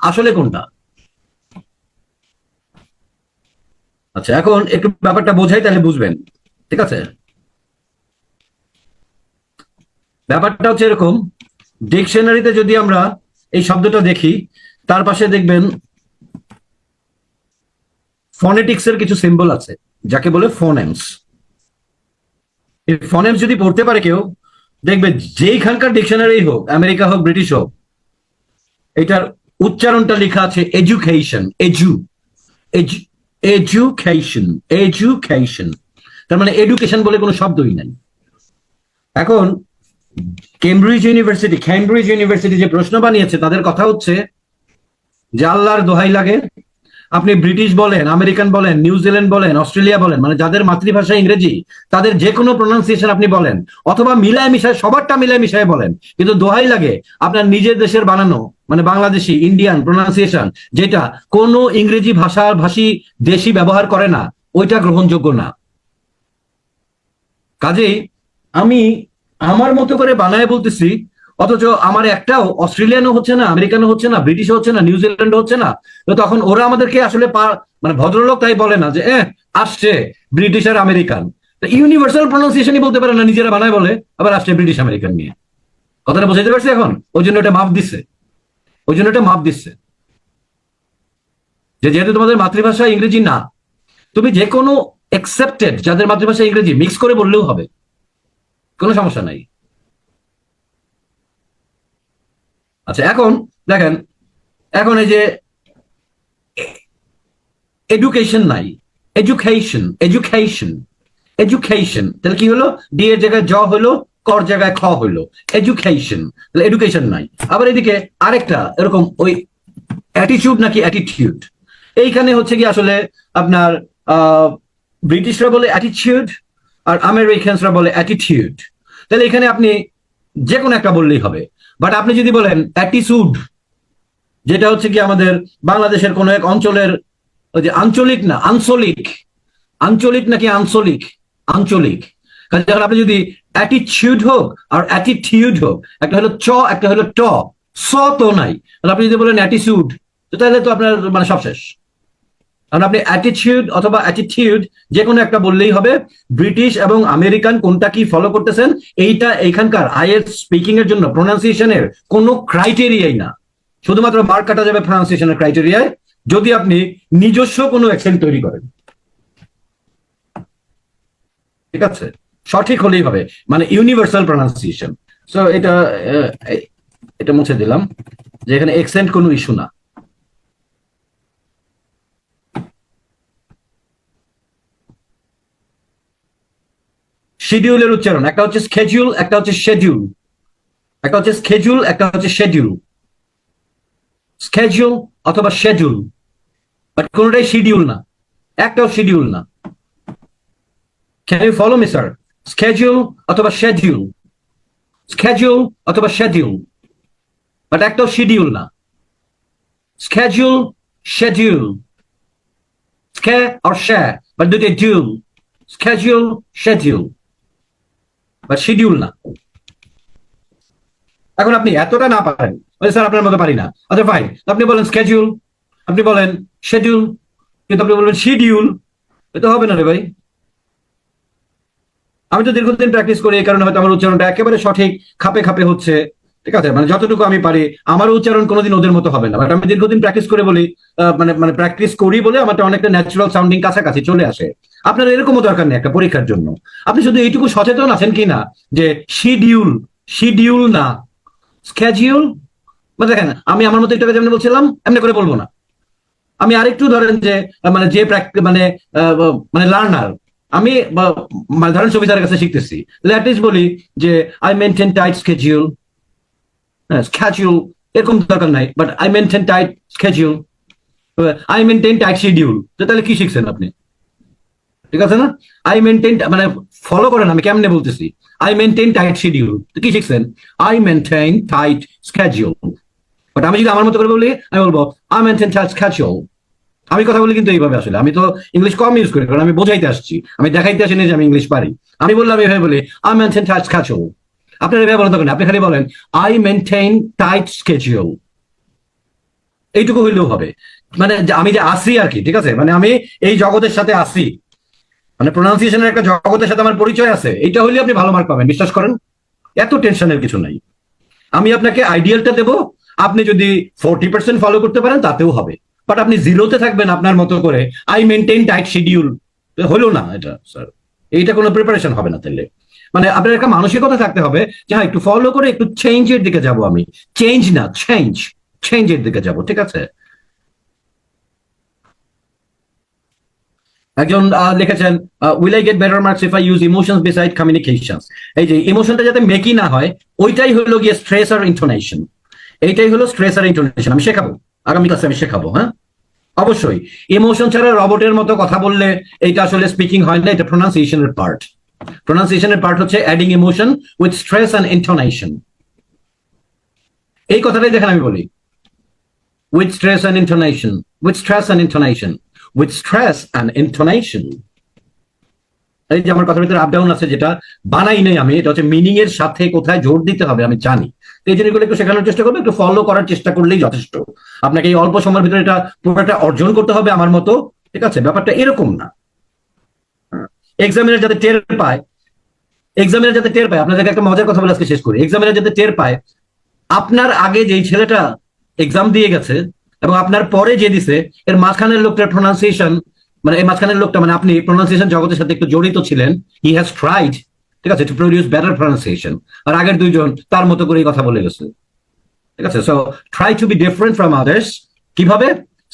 আসলে কোনটা? আচ্ছা এখন একটু ব্যাপারটা বোঝাই তাহলে বুঝবেন, ঠিক আছে? ব্যাপারটা হচ্ছে এরকম, ডিকশনারিতে যদি আমরা এই শব্দটা দেখি, তার পাশে দেখবেন ফনেটিক্স এর কিছু সিম্বল আছে যাকে বলে ফোনেমস। এই ফোনেমস যদি পড়তে পারে কেউ, দেখবে যেইখানকার ডিকশনারি হোক, আমেরিকা হোক, ব্রিটিশ হোক, এটার উচ্চারণটা লেখা আছে এডুকেশন, এডুকেশন, এডুকেশন। তার মানে এডুকেশন বলে কোনো শব্দই নাই। এখন কেমব্রিজ ইউনিভার্সিটি যে প্রশ্ন বানিয়েছে, তাদের কথা হচ্ছে যে আল্লাহর দোহাই লাগে, আপনি ব্রিটিশ বলেন, আমেরিকান বলেন, নিউজিল্যান্ড বলেন, অস্ট্রেলিয়া বলেন, মানে যাদের মাতৃভাষা ইংরেজি, তাদের যে কোনো প্রোনাউন্সিয়েশন আপনি বলেন, অথবা মিলায় মিশায়, সবারটা মিলায় মিশায় বলেন, কিন্তু দোহাই লাগে আপনার নিজের দেশের বানানো, মানে বাংলাদেশি, ইন্ডিয়ান প্রোনাউন্সিয়েশন, যেটা কোনো ইংরেজি ভাষী দেশি ব্যবহার করে না, ওইটা গ্রহণযোগ্য না। কাজেই আমি আমার মতো করে বানায় বলতেছি, অথচ আমার একটাও অস্ট্রেলিয়ানও হচ্ছে না, আমেরিকানও হচ্ছে না, ব্রিটিশও হচ্ছে না, নিউজিল্যান্ডও হচ্ছে না। তো তখন ওরা আমাদেরকে আসলে মানে ভদ্রলোক তাই বলে না যে আসছে ব্রিটিশ আর আমেরিকান। ইউনিভার্সাল প্রোনাউন্সিয়েশনই বলতে পারে না, নিজেরা বানায় বলে, আবার আসছে ব্রিটিশ আমেরিকান নিয়ে। কথাটা বুঝাইতে পারছি এখন? ওই জন্য এটা মাপ দিচ্ছে, যে যেহেতু তোমাদের মাতৃভাষা ইংরেজি না, তুমি যে কোনো অ্যাকসেপ্টেড যাদের মাতৃভাষা ইংরেজি মিক্স করে বললেও হবে, কোনো সমস্যা নাই। আচ্ছা এখন দেখেন, এখন এই যে এডুকেশন নাই, এডুকেশন, তাহলে কি হলো? ডি এর জায়গায় জ হলো, কর জায়গায় খ হলো, এডুকেশন, তাহলে এডুকেশন নাই। আবার এদিকে আরেকটা এরকম, ওই অ্যাটিটিউড নাকি অ্যাটিটিউড, এইখানে হচ্ছে কি আসলে আপনার ব্রিটিশরা বলে অ্যাটিটিউড আর আমেরিকানসরা বলে অ্যাটিটিউড। তাহলে এখানে আপনি যে কোনো একটা বললেই হবে। বাট আপনি যদি বলেন অ্যাটিসুড, যেটা হচ্ছে কি আমাদের বাংলাদেশের কোন এক অঞ্চলের ওই যে আঞ্চলিক না আঞ্চলিক, আঞ্চলিক নাকি আঞ্চলিক, আঞ্চলিক। কারণ আপনি যদি অ্যাটিটিউড হোক আর অ্যাটিটিউড হোক, একটা হলো চ একটা হলো ট, স তো নাই। আপনি যদি বলেন অ্যাটিটিউড, তাহলে তো আপনার মানে সব শেষ। কারণ আপনি অ্যাটিটিউড অথবা অ্যাটিটিউড যে কোনো একটা বললেই হবে। ব্রিটিশ এবং আমেরিকান কোনটা কি ফলো করতেছেন, এইটা এখানকার আইএলটিএস স্পিকিং এর জন্য প্রোনাউন্সিয়েশনের কোনো ক্রাইটেরিয়াই না। শুধুমাত্র মার্ক কাটা যাবে প্রোনাউন্সিয়েশনের ক্রাইটেরিয়ায় যদি আপনি নিজস্ব কোনো অ্যাকসেন্ট তৈরি করেন, ঠিক আছে? সঠিক হলেই হবে, মানে ইউনিভার্সাল প্রোনাউন্সিয়েশন। সো এটা এটা মুছে দিলাম যে এখানে অ্যাকসেন্ট কোনো ইস্যু না। শিডিউলের উচ্চারণ একটা হচ্ছে স্কেডিউল, একটা হচ্ছে শেডিউল। একটা হচ্ছে স্কেডিউল, একটা হচ্ছে শেডিউল। স্কেডিউল অথবা শেডিউল, বাট কোনটাই শিডিউল না, একটাও শিডিউল না। Can you follow me sir? Schedule অথবা শেডিউল, স্কেডিউল অথবা শেডিউল, বাট একটাও শিডিউল না। Schedule, schedule, স্কে R She, but দুইটা dual. Schedule, schedule, but schedule না। এখন আপনি এতটা না পারেন, স্যার আপনার মতো পারি না, আচ্ছা ফাইন, আপনি বলেন স্কেডিউল, আপনি বলেন শেডিউল, কিন্তু আপনি বলবেন শিডিউল, এটা হবে না রে ভাই। আমি তো দীর্ঘদিন প্র্যাকটিস করি, এই কারণে হয়তো আমার উচ্চারণটা একেবারে সঠিক খাপে খাপে হচ্ছে, ঠিক আছে? মানে যতটুকু আমি পারি, আমার উচ্চারণ কোনোদিন ওদের মতো হবে না, বাট আমি দীর্ঘদিন প্র্যাকটিস করে বলি, মানে মানে প্র্যাকটিস করি বলে আমারটা অনেকটা ন্যাচারাল সাউন্ডিং কাছাকাছি চলে আসে। আপনার এরকমও দরকার নেই একটা পরীক্ষার জন্য। আপনি শুধু এইটুকু সচেতন আছেন কিনা যে শিডিউল, শিডিউল না স্কেডিউল। মানে দেখেন, আমি আমার মতো একটু যেমন বলছিলাম এমনি করে বলবো না। আমি আরেকটু ধরেন যে মানে যে মানে মানে লার্নার আমি, মানে ধরেন সুবিধার কাছে শিখতেছি, অ্যাটলিস্ট বলি যে I maintain tight schedule, schedule এরকম দরকার নাই, but I maintain tight schedule, I maintain tight schedule. তাহলে কি শিখছেন আপনি? ঠিক আছে না? আই মেনটেন মানে ফলো করেন আমি কেমনে বলতেছি, আই মেনটেন টাইট শিডিউল, তো কি শিখছেন? I maintain tight schedule. But আমি যদি আমার মতো করে বলি, আমি বলবো আই মেনটেন টাইট স্কেডিউল। আমি কথা বলি কিন্তু এইভাবে, আসলে আমি তো ইংলিশ কম ইউজ করি, কারণ আমি বোঝাইতে আসছি, আমি দেখাইতে আসিনি যে আমি ইংলিশ পারি। আমি বললাম এইভাবে বলি, আই মেনটেন টাইট স্কেডিউল। আপনার এভাবে বলেন তখন আপনি খালি বলেন আই মেনটেন টাইট স্কেডিউল, এইটুকু হইলেও হবে। মানে আমি যে আসি আর কি, ঠিক আছে? মানে আমি এই জগতের সাথে আসি, মানে প্রোনাউন্সিয়েশনের একটা জগতের সাথে আমার পরিচয় আছে, এইটা হইলে আপনি ভালো মার্ক পাবেন, বিশ্বাস করেন। এত টেনশনের কিছু নাই। আমি আপনাকে আইডিয়ালটা দেবো, আপনি যদি 40% ফলো করতে পারেন তাতেও হবে, বাট আপনি জিরোতে থাকবেন আপনার মতো করে, আই মেনটেন টাইট শিডিউল, হলো না এটা স্যার, এইটা কোনো প্রিপারেশন হবে না। তাহলে মানে আপনার একটা মানসিকতা থাকতে হবে যে হ্যাঁ একটু ফলো করে একটু চেঞ্জের দিকে যাব, আমি চেঞ্জ না চেঞ্জ, চেঞ্জের দিকে যাব, ঠিক আছে? একজন লিখেছেন will I get better marks if I use emotions beside communications. এই যে ইমোশনটা যাতে মেকি না হয়, ওইটাই হলো গিয়ে স্ট্রেস আর ইন্টোনেশন। এইটাই হলো স্ট্রেস আর ইন্টোনেশন। আমি শেখাবো, আগামী ক্লাসে আমি শেখাবো। হ্যাঁ অবশ্যই, ইমোশন ছাড়া রবটের মতো কথা বললে এইটা আসলে স্পিকিং হয় না, এটা প্রোনাউন্সিয়েশনের পার্ট। প্রোনাউন্সিয়েশনের পার্ট হচ্ছে adding emotion with stress and intonation. এই কথাটাই দেখেন আমি বলি, with stress and intonation, with stress and intonation, with stress and intonation. এই যে আমার কথার ভিতরে আপ ডাউন আছে, যেটা বানাই নেই আমি, এটা হচ্ছে মিনিং এর সাথে কোথায় জোর দিতে হবে আমি জানি। এই জিনিসগুলো একটু শেখানোর চেষ্টা করবো, একটু ফলো করার চেষ্টা করলেই যথেষ্ট। আপনাকে এই অল্প সময়ের ভিতরে এটা পুরোটা অর্জন করতে হবে আমার মতো, ঠিক আছে? ব্যাপারটা এরকম না। এক্সামিনার যাতে টের পায়, এক্সামিনার যাতে টের পায়, আপনাদেরকে একটা মজার কথা বলে আজকে শেষ করি। এক্সামিনার যাতে টের পায় আপনার আগে যেই ছেলেটা এক্সাম দিয়ে গেছে এবং আপনার পরে যে দিছে, এর মাঝখানের লোকটার প্রোনাউন্সিয়েশন, মানে এই মাঝখানের লোকটা মানে আপনি প্রোনাউন্সিয়েশন জগতের সাথে একটু জড়িত ছিলেন, হি হ্যাজ ট্রাইড, ঠিক আছে, টু প্রডিউস বেটার প্রোনাউন্সিয়েশন। আর আগের দুইজন তার মতো করেই কথা বলে গেছে, ঠিক আছে? So try to B different from others. কিভাবে?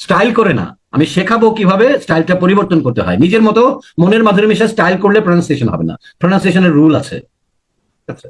স্টাইল করে না, আমি শেখাবো কিভাবে স্টাইলটা পরিবর্তন করতে হয়। নিজের মতো মনের মাধুরী মিশা স্টাইল করলে প্রোনাউন্সিয়েশন হবে না, প্রোনাউন্সিয়েশনের রুল আছে, ঠিক আছে?